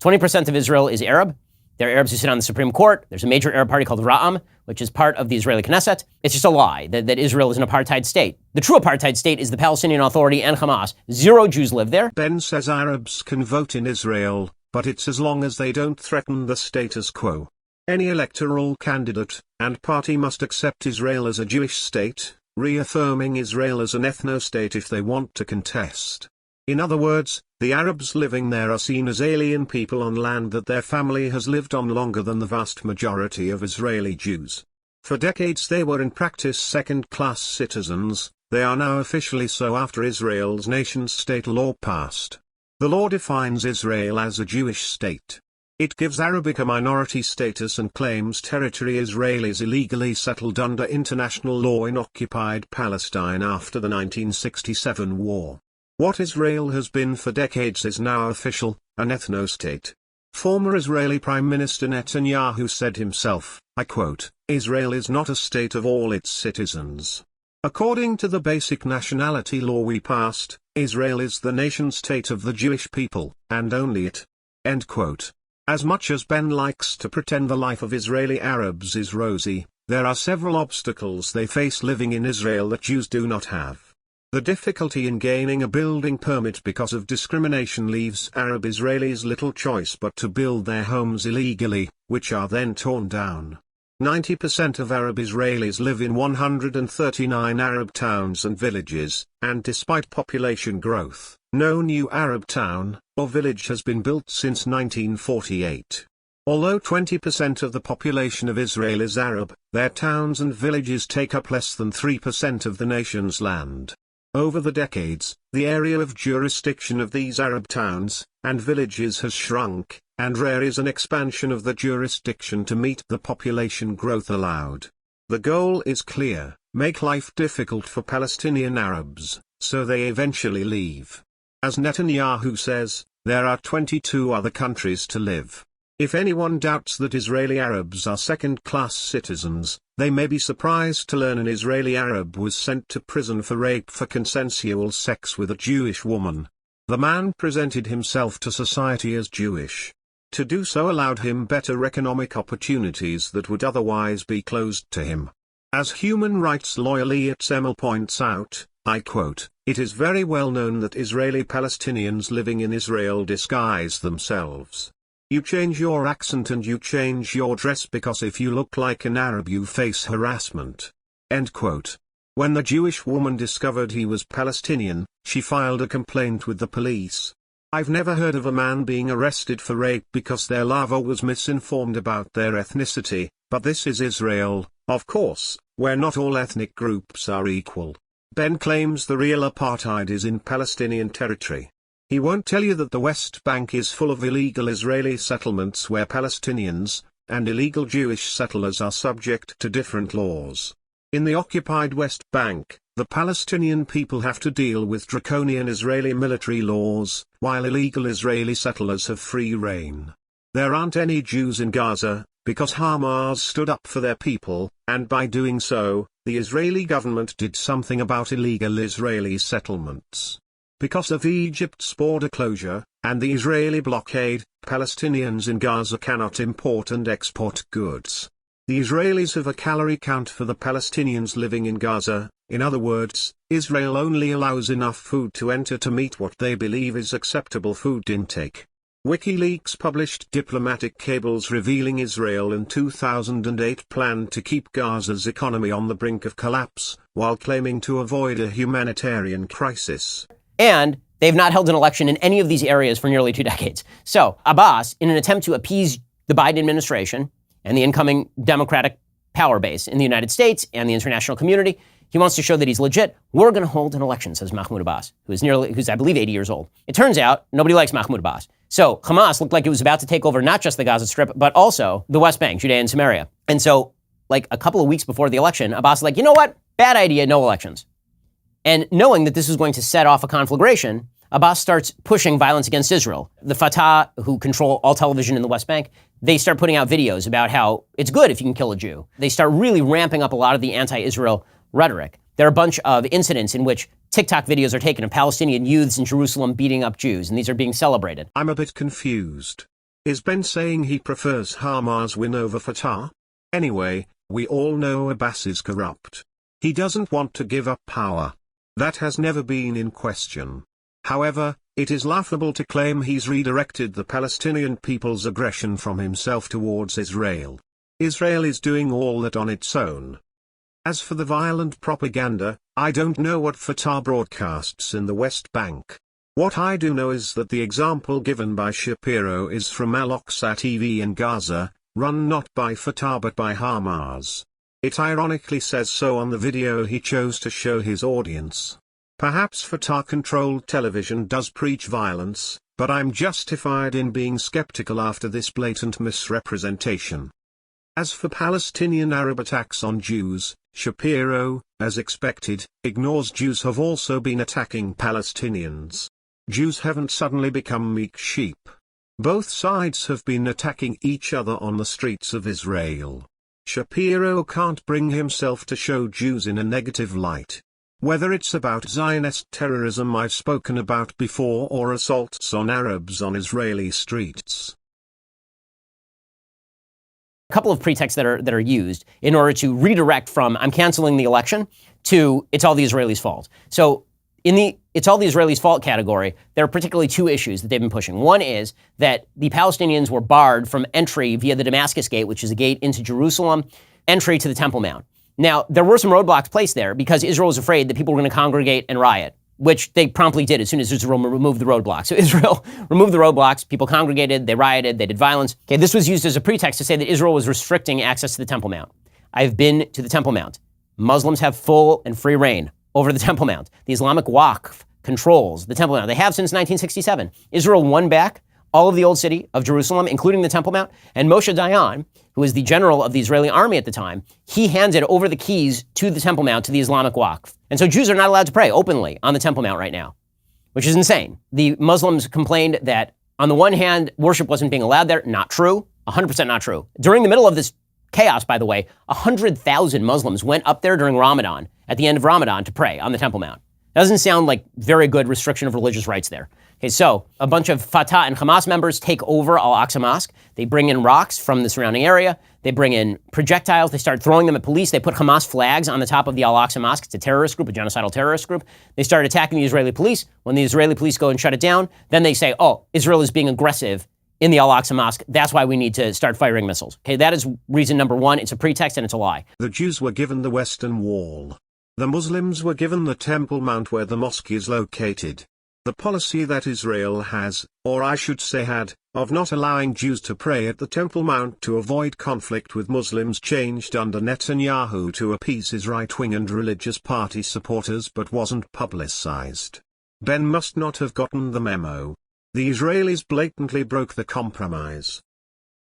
A: 20% of Israel is Arab. There are Arabs who sit on the Supreme Court. There's a major Arab party called Ra'am, which is part of the Israeli Knesset. It's just a lie that Israel is an apartheid state. The true apartheid state is the Palestinian Authority and Hamas. 0 Jews live there.
B: Ben says Arabs can vote in Israel, but it's as long as they don't threaten the status quo. Any electoral candidate and party must accept Israel as a Jewish state, reaffirming Israel as an ethno-state if they want to contest. In other words, the Arabs living there are seen as alien people on land that their family has lived on longer than the vast majority of Israeli Jews. For decades they were in practice second-class citizens. They are now officially so after Israel's nation-state law passed. The law defines Israel as a Jewish state. It gives Arabic a minority status and claims territory Israelis illegally settled under international law in occupied Palestine after the 1967 war. What Israel has been for decades is now official, an ethno-state. Former Israeli Prime Minister Netanyahu said himself, I quote, "Israel is not a state of all its citizens. According to the basic nationality law we passed, Israel is the nation-state of the Jewish people, and only it." End quote. As much as Ben likes to pretend the life of Israeli Arabs is rosy, there are several obstacles they face living in Israel that Jews do not have. The difficulty in gaining a building permit because of discrimination leaves Arab Israelis little choice but to build their homes illegally, which are then torn down. 90% of Arab Israelis live in 139 Arab towns and villages, and despite population growth, no new Arab town or village has been built since 1948. Although 20% of the population of Israel is Arab, their towns and villages take up less than 3% of the nation's land. Over the decades, the area of jurisdiction of these Arab towns and villages has shrunk, and there is an expansion of the jurisdiction to meet the population growth allowed. The goal is clear: make life difficult for Palestinian Arabs, so they eventually leave. As Netanyahu says, there are 22 other countries to live. If anyone doubts that Israeli Arabs are second-class citizens, they may be surprised to learn an Israeli Arab was sent to prison for rape for consensual sex with a Jewish woman. The man presented himself to society as Jewish. To do so allowed him better economic opportunities that would otherwise be closed to him. As human rights lawyer Liat Semel points out, I quote, "It is very well known that Israeli Palestinians living in Israel disguise themselves. You change your accent and you change your dress because if you look like an Arab you face harassment." End quote. When the Jewish woman discovered he was Palestinian, she filed a complaint with the police. I've never heard of a man being arrested for rape because their lover was misinformed about their ethnicity, but this is Israel, of course, where not all ethnic groups are equal. Ben claims the real apartheid is in Palestinian territory. He won't tell you that the West Bank is full of illegal Israeli settlements where Palestinians and illegal Jewish settlers are subject to different laws. In the occupied West Bank, the Palestinian people have to deal with draconian Israeli military laws, while illegal Israeli settlers have free reign. There aren't any Jews in Gaza, because Hamas stood up for their people, and by doing so, the Israeli government did something about illegal Israeli settlements. Because of Egypt's border closure, and the Israeli blockade, Palestinians in Gaza cannot import and export goods. The Israelis have a calorie count for the Palestinians living in Gaza. In other words, Israel only allows enough food to enter to meet what they believe is acceptable food intake. WikiLeaks published diplomatic cables revealing Israel in 2008 planned to keep Gaza's economy on the brink of collapse, while claiming to avoid a humanitarian crisis.
A: And they've not held an election in any of these areas for nearly 2 decades. So Abbas, in an attempt to appease the Biden administration and the incoming Democratic power base in the United States and the international community, he wants to show that he's legit. We're going to hold an election, says Mahmoud Abbas, who's I believe 80 years old. It turns out nobody likes Mahmoud Abbas. So Hamas looked like it was about to take over not just the Gaza Strip, but also the West Bank, Judea and Samaria. And so like a couple of weeks before the election, Abbas was like, you know what? Bad idea, no elections. And knowing that this is going to set off a conflagration, Abbas starts pushing violence against Israel. The Fatah, who control all television in the West Bank, they start putting out videos about how it's good if you can kill a Jew. They start really ramping up a lot of the anti-Israel rhetoric. There are a bunch of incidents in which TikTok videos are taken of Palestinian youths in Jerusalem beating up Jews, and these are being celebrated.
B: I'm a bit confused. Is Ben saying he prefers Hamas win over Fatah? Anyway, we all know Abbas is corrupt. He doesn't want to give up power. That has never been in question. However, it is laughable to claim he's redirected the Palestinian people's aggression from himself towards Israel. Israel is doing all that on its own. As for the violent propaganda, I don't know what Fatah broadcasts in the West Bank. What I do know is that the example given by Shapiro is from Al-Aqsa TV in Gaza, run not by Fatah but by Hamas. It ironically says so on the video he chose to show his audience. Perhaps Fatah-controlled television does preach violence, but I'm justified in being skeptical after this blatant misrepresentation. As for Palestinian Arab attacks on Jews, Shapiro, as expected, ignores Jews have also been attacking Palestinians. Jews haven't suddenly become meek sheep. Both sides have been attacking each other on the streets of Israel. Shapiro can't bring himself to show Jews in a negative light. Whether it's about Zionist terrorism I've spoken about before or assaults on Arabs on Israeli streets.
A: A couple of pretexts that are used in order to redirect from I'm canceling the election to it's all the Israelis' fault. So in the it's all the Israelis' fault category, there are particularly 2 issues that they've been pushing. One is that the Palestinians were barred from entry via the Damascus Gate, which is a gate into Jerusalem, entry to the Temple Mount. Now, there were some roadblocks placed there because Israel was afraid that people were going to congregate and riot, which they promptly did as soon as Israel removed the roadblocks. So Israel removed the roadblocks, people congregated, they rioted, they did violence. Okay, this was used as a pretext to say that Israel was restricting access to the Temple Mount. I've been to the Temple Mount. Muslims have full and free reign over the Temple Mount. The Islamic Waqf controls the Temple Mount. They have since 1967. Israel won back all of the old city of Jerusalem, including the Temple Mount, and Moshe Dayan, who was the general of the Israeli army at the time, he handed over the keys to the Temple Mount to the Islamic Waqf. And so Jews are not allowed to pray openly on the Temple Mount right now, which is insane. The Muslims complained that, on the one hand, worship wasn't being allowed there. Not true. 100% not true. During the middle of this chaos, by the way, 100,000 Muslims went up there during Ramadan, at the end of Ramadan, to pray on the Temple Mount. Doesn't sound like very good restriction of religious rights there. Okay, so a bunch of Fatah and Hamas members take over Al-Aqsa Mosque. They bring in rocks from the surrounding area. They bring in projectiles. They start throwing them at police. They put Hamas flags on the top of the Al-Aqsa Mosque. It's a terrorist group, a genocidal terrorist group. They start attacking the Israeli police. When the Israeli police go and shut it down, then they say, oh, Israel is being aggressive in the Al-Aqsa Mosque. That's why we need to start firing missiles. Okay, that is reason number 1. It's a pretext and it's a lie.
B: The Jews were given the Western Wall. The Muslims were given the Temple Mount where the mosque is located. The policy that Israel has, or I should say had, of not allowing Jews to pray at the Temple Mount to avoid conflict with Muslims changed under Netanyahu to appease his right-wing and religious party supporters but wasn't publicized. Ben must not have gotten the memo. The Israelis blatantly broke the compromise.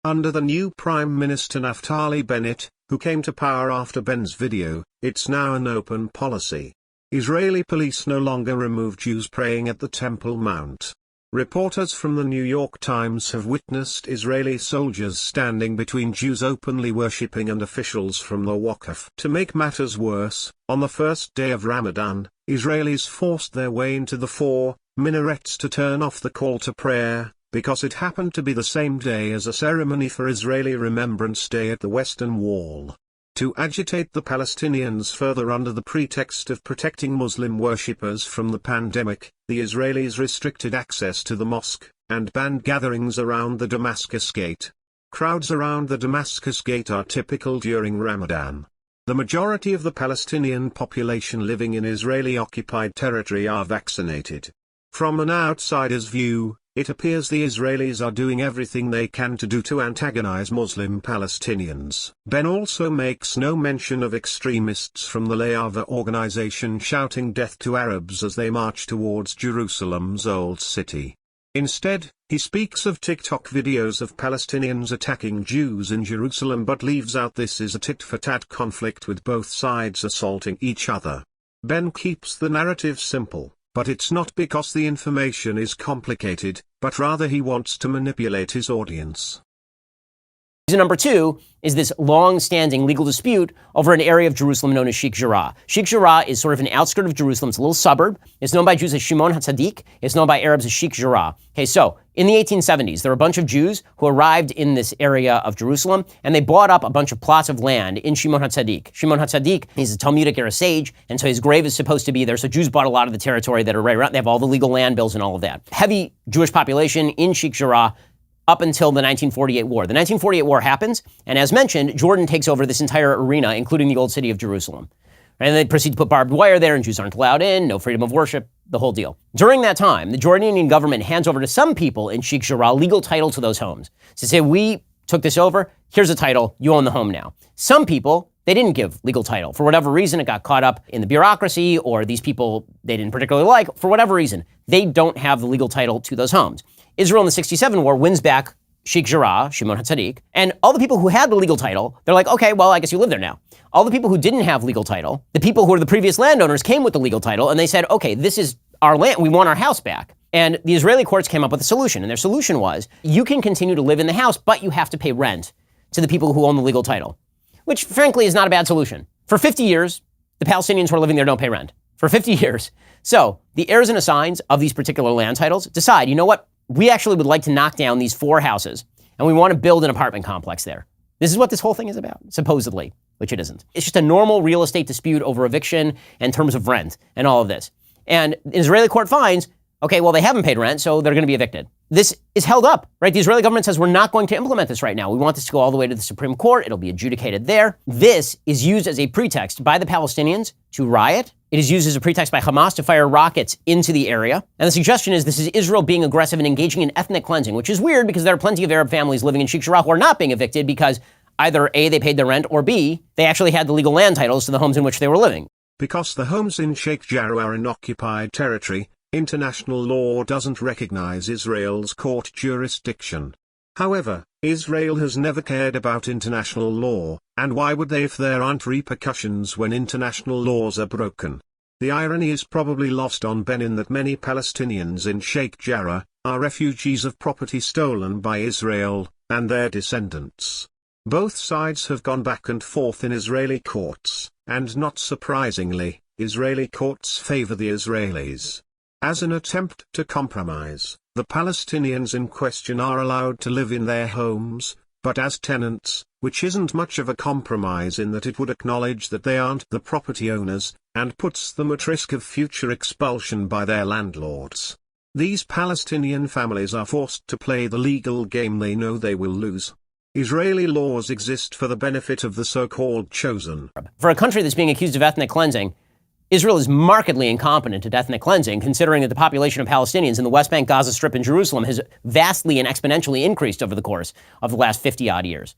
B: Under the new Prime Minister Naftali Bennett, who came to power after Ben's video, it's now an open policy. Israeli police no longer remove Jews praying at the Temple Mount. Reporters from the New York Times have witnessed Israeli soldiers standing between Jews openly worshipping and officials from the Waqf. To make matters worse, on the first day of Ramadan, Israelis forced their way into the 4 minarets to turn off the call to prayer, because it happened to be the same day as a ceremony for Israeli Remembrance Day at the Western Wall. To agitate the Palestinians further under the pretext of protecting Muslim worshippers from the pandemic, the Israelis restricted access to the mosque, and banned gatherings around the Damascus Gate. Crowds around the Damascus Gate are typical during Ramadan. The majority of the Palestinian population living in Israeli-occupied territory are vaccinated. From an outsider's view, it appears the Israelis are doing everything they can to antagonize Muslim Palestinians. Ben also makes no mention of extremists from the Le'ava organization shouting death to Arabs as they march towards Jerusalem's Old City. Instead, he speaks of TikTok videos of Palestinians attacking Jews in Jerusalem but leaves out this is a tit-for-tat conflict with both sides assaulting each other. Ben keeps the narrative simple. But it's not because the information is complicated, but rather he wants to manipulate his audience.
A: Reason number 2 is this long-standing legal dispute over an area of Jerusalem known as Sheikh Jarrah. Sheikh Jarrah is sort of an outskirt of Jerusalem. It's a little suburb. It's known by Jews as Shimon HaTzadik. It's known by Arabs as Sheikh Jarrah. Okay, so in the 1870s, there were a bunch of Jews who arrived in this area of Jerusalem, and they bought up a bunch of plots of land in Shimon HaTzadik. Shimon HaTzadik, he's a Talmudic era sage, and so his grave is supposed to be there. So Jews bought a lot of the territory that are right around. They have all the legal land bills and all of that. Heavy Jewish population in Sheikh Jarrah up until the 1948 war. The 1948 war happens, and as mentioned, Jordan takes over this entire arena, including the old city of Jerusalem. And they proceed to put barbed wire there, and Jews aren't allowed in, no freedom of worship, the whole deal. During that time, the Jordanian government hands over to some people in Sheikh Jarrah legal title to those homes. So say, we took this over, here's a title, you own the home now. Some people, they didn't give legal title. For whatever reason, it got caught up in the bureaucracy, or these people they didn't particularly like. For whatever reason, they don't have the legal title to those homes. Israel in the 67 war wins back Sheikh Jarrah, Shimon HaTzadik, and all the people who had the legal title, they're like, okay, well, I guess you live there now. All the people who didn't have legal title, the people who were the previous landowners came with the legal title, and they said, okay, this is our land, we want our house back. And the Israeli courts came up with a solution, and their solution was, you can continue to live in the house, but you have to pay rent to the people who own the legal title, which frankly is not a bad solution. For 50 years, the Palestinians who are living there don't pay rent. For 50 years. So the heirs and assigns of these particular land titles decide, you know what? We actually would like to knock down these 4 houses, and we want to build an apartment complex there. This is what this whole thing is about, supposedly, which it isn't. It's just a normal real estate dispute over eviction and terms of rent and all of this. And an Israeli court finds, okay, well, they haven't paid rent, so they're going to be evicted. This is held up, right? The Israeli government says, we're not going to implement this right now. We want this to go all the way to the Supreme Court. It'll be adjudicated there. This is used as a pretext by the Palestinians to riot. It is used as a pretext by Hamas to fire rockets into the area. And the suggestion is this is Israel being aggressive and engaging in ethnic cleansing, which is weird because there are plenty of Arab families living in Sheikh Jarrah who are not being evicted because either A, they paid their rent, or B, they actually had the legal land titles to the homes in which they were living.
B: Because the homes in Sheikh Jarrah are in occupied territory, international law doesn't recognize Israel's court jurisdiction. However, Israel has never cared about international law, and why would they if there aren't repercussions when international laws are broken? The irony is probably lost on Ben in that many Palestinians in Sheikh Jarrah are refugees of property stolen by Israel, and their descendants. Both sides have gone back and forth in Israeli courts, and not surprisingly, Israeli courts favor the Israelis. As an attempt to compromise, the Palestinians in question are allowed to live in their homes, but as tenants, which isn't much of a compromise in that it would acknowledge that they aren't the property owners, and puts them at risk of future expulsion by their landlords. These Palestinian families are forced to play the legal game they know they will lose. Israeli laws exist for the benefit of the so-called chosen.
A: For a country that's being accused of ethnic cleansing, Israel is markedly incompetent at ethnic cleansing, considering that the population of Palestinians in the West Bank, Gaza Strip, and Jerusalem has vastly and exponentially increased over the course of the last 50-odd years.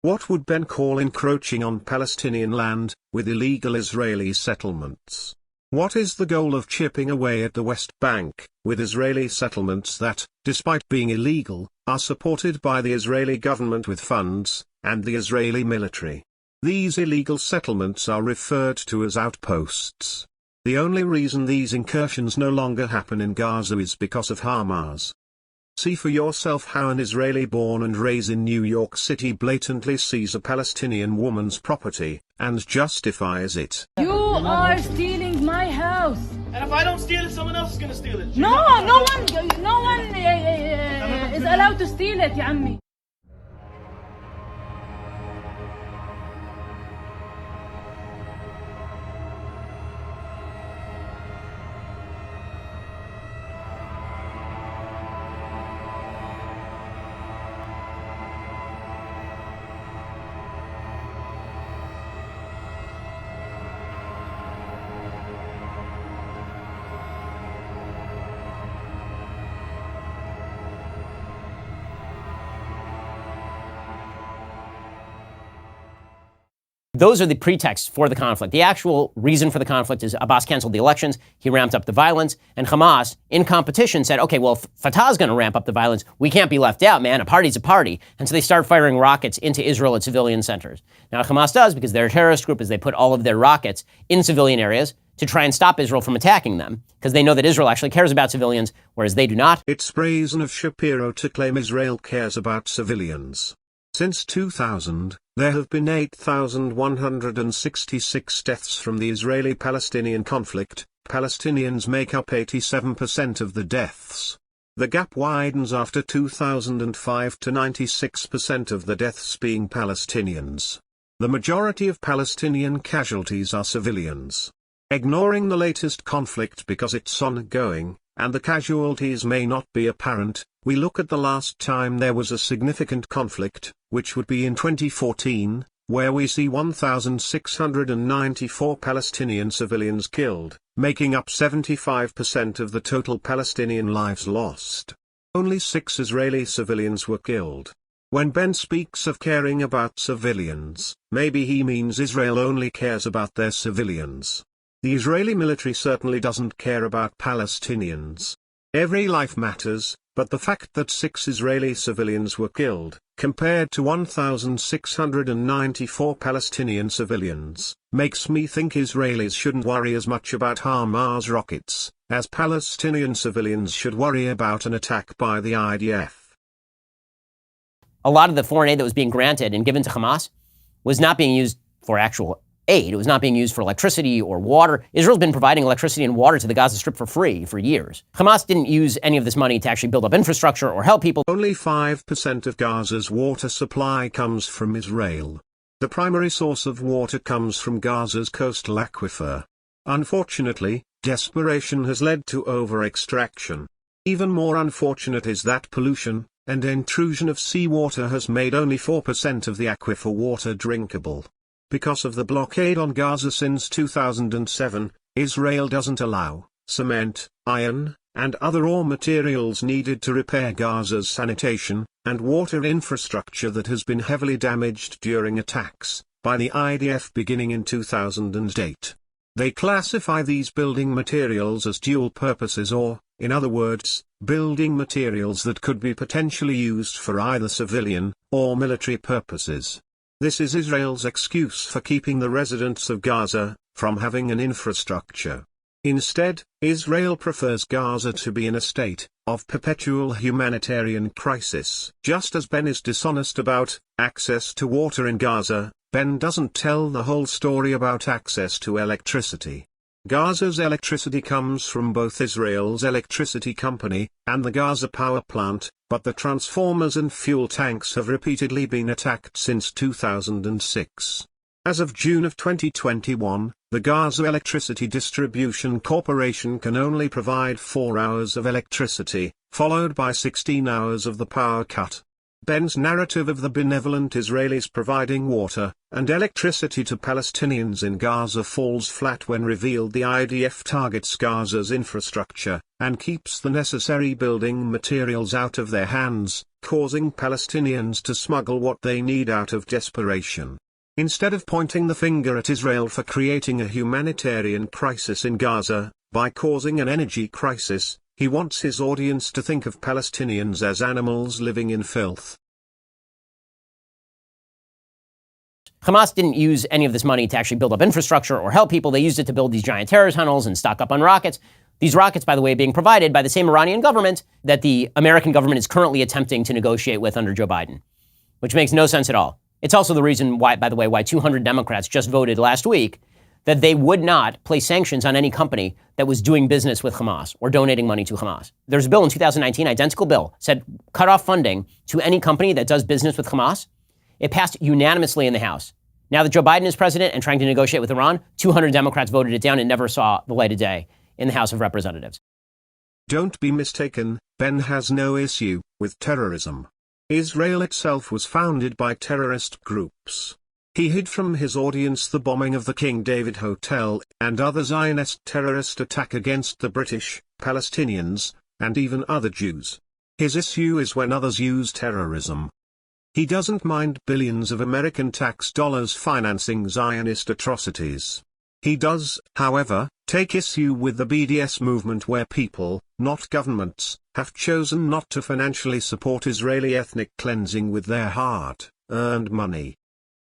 B: What would Ben call encroaching on Palestinian land, with illegal Israeli settlements? What is the goal of chipping away at the West Bank, with Israeli settlements that, despite being illegal, are supported by the Israeli government with funds, and the Israeli military? These illegal settlements are referred to as outposts. The only reason these incursions no longer happen in Gaza is because of Hamas. See for yourself how an Israeli born and raised in New York City blatantly sees a Palestinian woman's property, and justifies it.
H: You are stealing my house.
I: And if I don't steal it, someone else is gonna steal it.
H: No one is allowed to steal it, يا عمي.
A: Those are the pretexts for the conflict. The actual reason for the conflict is Abbas canceled the elections, he ramped up the violence, and Hamas, in competition, said, okay, well, if Fatah's going to ramp up the violence, we can't be left out, man. A party's a party. And so they start firing rockets into Israel at civilian centers. Now, what Hamas does, because they're a terrorist group, is they put all of their rockets in civilian areas to try and stop Israel from attacking them, because they know that Israel actually cares about civilians, whereas they do not.
B: It's brazen of Shapiro to claim Israel cares about civilians. Since 2000, there have been 8,166 deaths from the Israeli-Palestinian conflict. Palestinians make up 87% of the deaths. The gap widens after 2005 to 96% of the deaths being Palestinians. The majority of Palestinian casualties are civilians. Ignoring the latest conflict because it's ongoing, and the casualties may not be apparent, we look at the last time there was a significant conflict, which would be in 2014, where we see 1,694 Palestinian civilians killed, making up 75% of the total Palestinian lives lost. Only 6 Israeli civilians were killed. When Ben speaks of caring about civilians, maybe he means Israel only cares about their civilians. The Israeli military certainly doesn't care about Palestinians. Every life matters, but the fact that 6 Israeli civilians were killed, compared to 1,694 Palestinian civilians, makes me think Israelis shouldn't worry as much about Hamas rockets, as Palestinian civilians should worry about an attack by the IDF.
A: A lot of the foreign aid that was being granted and given to Hamas was not being used for actual aid. It was not being used for electricity or water. Israel's been providing electricity and water to the Gaza Strip for free for years. Hamas didn't use any of this money to actually build up infrastructure or help people.
B: Only 5% of Gaza's water supply comes from Israel. The primary source of water comes from Gaza's coastal aquifer. Unfortunately, desperation has led to over-extraction. Even more unfortunate is that pollution and intrusion of seawater has made only 4% of the aquifer water drinkable. Because of the blockade on Gaza since 2007, Israel doesn't allow cement, iron, and other raw materials needed to repair Gaza's sanitation and water infrastructure that has been heavily damaged during attacks by the IDF beginning in 2008. They classify these building materials as dual purposes, or, in other words, building materials that could be potentially used for either civilian or military purposes. This is Israel's excuse for keeping the residents of Gaza from having an infrastructure. Instead, Israel prefers Gaza to be in a state of perpetual humanitarian crisis. Just as Ben is dishonest about access to water in Gaza, Ben doesn't tell the whole story about access to electricity. Gaza's electricity comes from both Israel's electricity company and the Gaza power plant, but the transformers and fuel tanks have repeatedly been attacked since 2006. As of June of 2021, the Gaza Electricity Distribution Corporation can only provide 4 hours of electricity, followed by 16 hours of the power cut. Ben's narrative of the benevolent Israelis providing water and electricity to Palestinians in Gaza falls flat when revealed. The IDF targets Gaza's infrastructure and keeps the necessary building materials out of their hands, causing Palestinians to smuggle what they need out of desperation. Instead of pointing the finger at Israel for creating a humanitarian crisis in Gaza, by causing an energy crisis, he wants his audience to think of Palestinians as animals living in filth.
A: Hamas didn't use any of this money to actually build up infrastructure or help people. They used it to build these giant terror tunnels and stock up on rockets. These rockets, by the way, being provided by the same Iranian government that the American government is currently attempting to negotiate with under Joe Biden, which makes no sense at all. It's also the reason why, by the way, why 200 Democrats just voted last week that they would not place sanctions on any company that was doing business with Hamas or donating money to Hamas. There's a bill in 2019, identical bill, said cut off funding to any company that does business with Hamas. It passed unanimously in the House. Now that Joe Biden is president and trying to negotiate with Iran, 200 Democrats voted it down and never saw the light of day in the House of Representatives.
B: Don't be mistaken, Ben has no issue with terrorism. Israel itself was founded by terrorist groups. He hid from his audience the bombing of the King David Hotel and other Zionist terrorist attack against the British, Palestinians, and even other Jews. His issue is when others use terrorism. He doesn't mind billions of American tax dollars financing Zionist atrocities. He does, however, take issue with the BDS movement where people, not governments, have chosen not to financially support Israeli ethnic cleansing with their hard-earned money.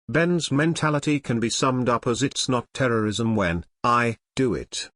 B: Ben's mentality can be summed up as it's not terrorism when I do it.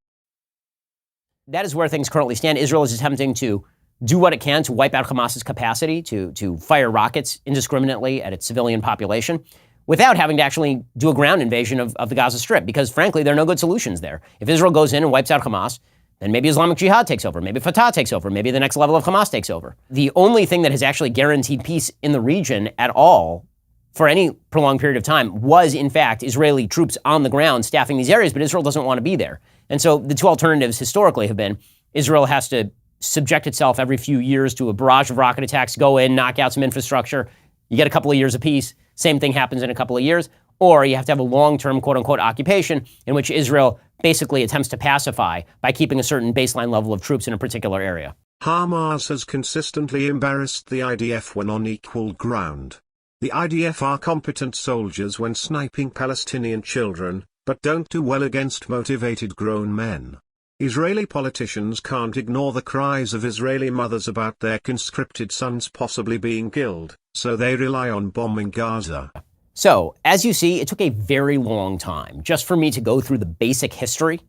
A: That is where things currently stand. Israel is attempting to do what it can to wipe out Hamas's capacity to fire rockets indiscriminately at its civilian population without having to actually do a ground invasion of the Gaza Strip, because frankly, there are no good solutions there. If Israel goes in and wipes out Hamas, then maybe Islamic Jihad takes over, maybe Fatah takes over, maybe the next level of Hamas takes over. The only thing that has actually guaranteed peace in the region at all for any prolonged period of time was, in fact, Israeli troops on the ground staffing these areas, but Israel doesn't want to be there. And so the two alternatives historically have been Israel has to subject itself every few years to a barrage of rocket attacks, go in, knock out some infrastructure, you get a couple of years of peace, same thing happens in a couple of years, or you have to have a long-term quote-unquote occupation in which Israel basically attempts to pacify by keeping a certain baseline level of troops in a particular area.
B: Hamas has consistently embarrassed the IDF when on equal ground. The IDF are competent soldiers when sniping Palestinian children, but don't do well against motivated grown men. Israeli politicians can't ignore the cries of Israeli mothers about their conscripted sons possibly being killed, so they rely on bombing Gaza.
A: So, as you see, it took a very long time just for me to go through the basic history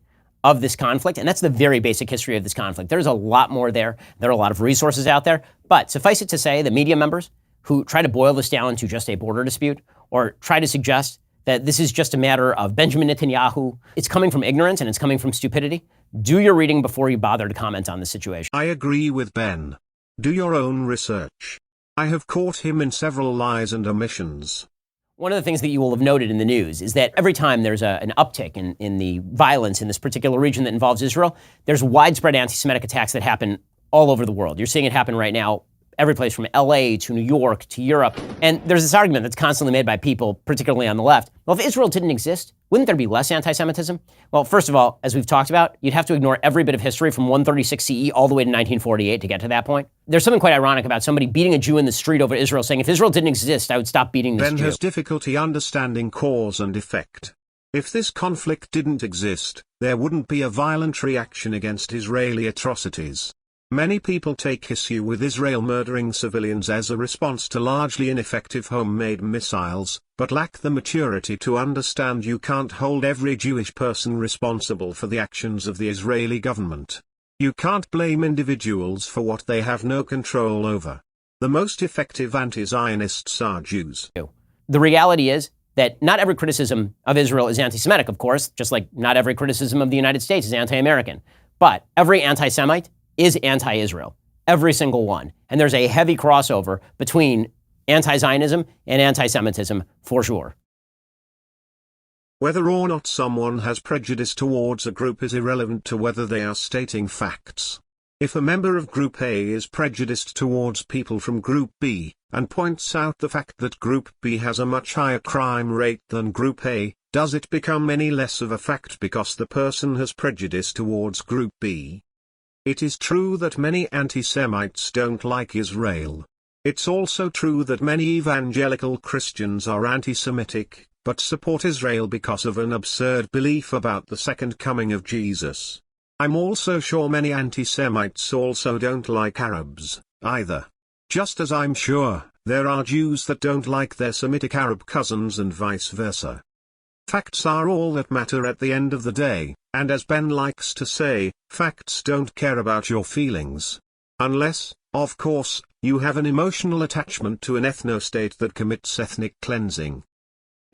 A: of this conflict, and that's the very basic history of this conflict. There's a lot more there. There are a lot of resources out there, but suffice it to say, the media members who try to boil this down to just a border dispute or try to suggest that this is just a matter of Benjamin Netanyahu, it's coming from ignorance and it's coming from stupidity. Do your reading before you bother to comment on the situation.
B: I agree with Ben. Do your own research. I have caught him in several lies and omissions.
A: One of the things that you will have noted in the news is that every time there's an uptick in the violence in this particular region that involves Israel, there's widespread anti-Semitic attacks that happen all over the world. You're seeing it happen right now every place from LA to New York to Europe. And there's this argument that's constantly made by people, particularly on the left. Well, if Israel didn't exist, wouldn't there be less anti-Semitism? Well, first of all, as we've talked about, you'd have to ignore every bit of history from 136 CE all the way to 1948 to get to that point. There's something quite ironic about somebody beating a Jew in the street over Israel saying, if Israel didn't exist, I would stop beating this Jew.
B: Ben has difficulty understanding cause and effect. If this conflict didn't exist, there wouldn't be a violent reaction against Israeli atrocities. Many people take issue with Israel murdering civilians as a response to largely ineffective homemade missiles, but lack the maturity to understand you can't hold every Jewish person responsible for the actions of the Israeli government. You can't blame individuals for what they have no control over. The most effective anti-Zionists are Jews.
A: The reality is that not every criticism of Israel is anti-Semitic, of course, just like not every criticism of the United States is anti-American. But every anti-Semite is anti-Israel, every single one. And there's a heavy crossover between anti-Zionism and anti-Semitism for sure.
B: Whether or not someone has prejudice towards a group is irrelevant to whether they are stating facts. If a member of Group A is prejudiced towards people from Group B, and points out the fact that Group B has a much higher crime rate than Group A, does it become any less of a fact because the person has prejudice towards Group B? It is true that many anti-Semites don't like Israel. It's also true that many evangelical Christians are anti-Semitic, but support Israel because of an absurd belief about the second coming of Jesus. I'm also sure many anti-Semites also don't like Arabs, either. Just as I'm sure, there are Jews that don't like their Semitic Arab cousins and vice versa. Facts are all that matter at the end of the day, and as Ben likes to say, facts don't care about your feelings. Unless, of course, you have an emotional attachment to an ethno-state that commits ethnic cleansing.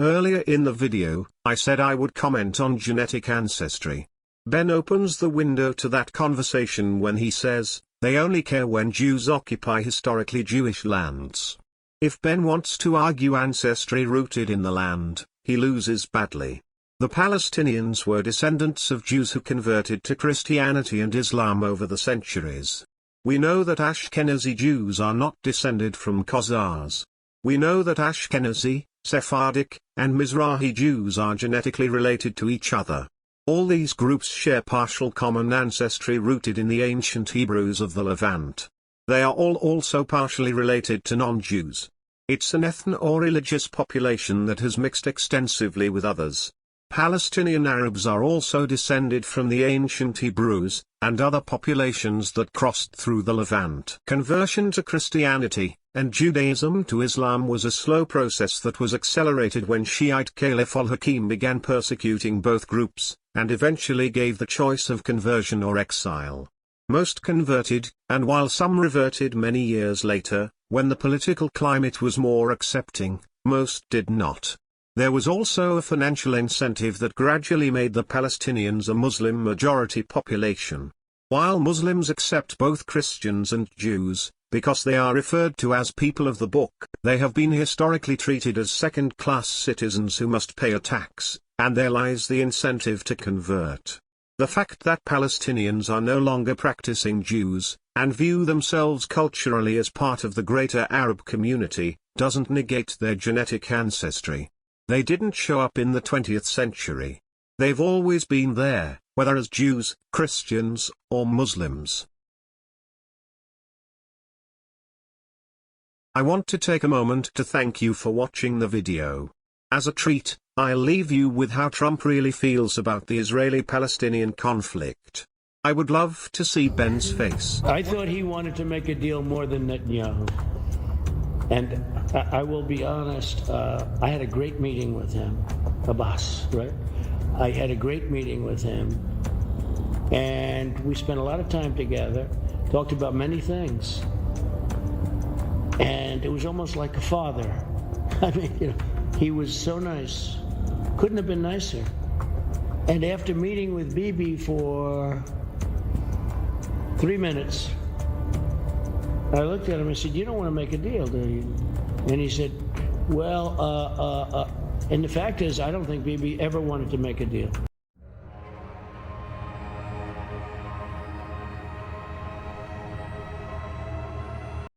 B: Earlier in the video, I said I would comment on genetic ancestry. Ben opens the window to that conversation when he says, they only care when Jews occupy historically Jewish lands. If Ben wants to argue ancestry rooted in the land, he loses badly. The Palestinians were descendants of Jews who converted to Christianity and Islam over the centuries. We know that Ashkenazi Jews are not descended from Khazars. We know that Ashkenazi, Sephardic, and Mizrahi Jews are genetically related to each other. All these groups share partial common ancestry rooted in the ancient Hebrews of the Levant. They are all also partially related to non-Jews. It's an ethno or religious population that has mixed extensively with others. Palestinian Arabs are also descended from the ancient Hebrews, and other populations that crossed through the Levant. Conversion to Christianity, and Judaism to Islam was a slow process that was accelerated when Shiite Caliph al-Hakim began persecuting both groups, and eventually gave the choice of conversion or exile. Most converted, and while some reverted many years later, when the political climate was more accepting, most did not. There was also a financial incentive that gradually made the Palestinians a Muslim-majority population. While Muslims accept both Christians and Jews, because they are referred to as people of the book, they have been historically treated as second-class citizens who must pay a tax, and there lies the incentive to convert. The fact that Palestinians are no longer practicing Jews, and view themselves culturally as part of the greater Arab community, doesn't negate their genetic ancestry. They didn't show up in the 20th century. They've always been there, whether as Jews, Christians, or Muslims. I want to take a moment to thank you for watching the video. As a treat, I'll leave you with how Trump really feels about the Israeli-Palestinian conflict. I would love to see Ben's face.
J: I thought he wanted to make a deal more than Netanyahu. And I will be honest, I had a great meeting with him, Abbas, right? I had a great meeting with him, and we spent a lot of time together, talked about many things, and it was almost like a father. I mean, he was so nice. Couldn't have been nicer. And after meeting with Bibi for 3 minutes, I looked at him and said, you don't want to make a deal, do you? And he said, well, and the fact is, I don't think Bibi ever wanted to make a deal.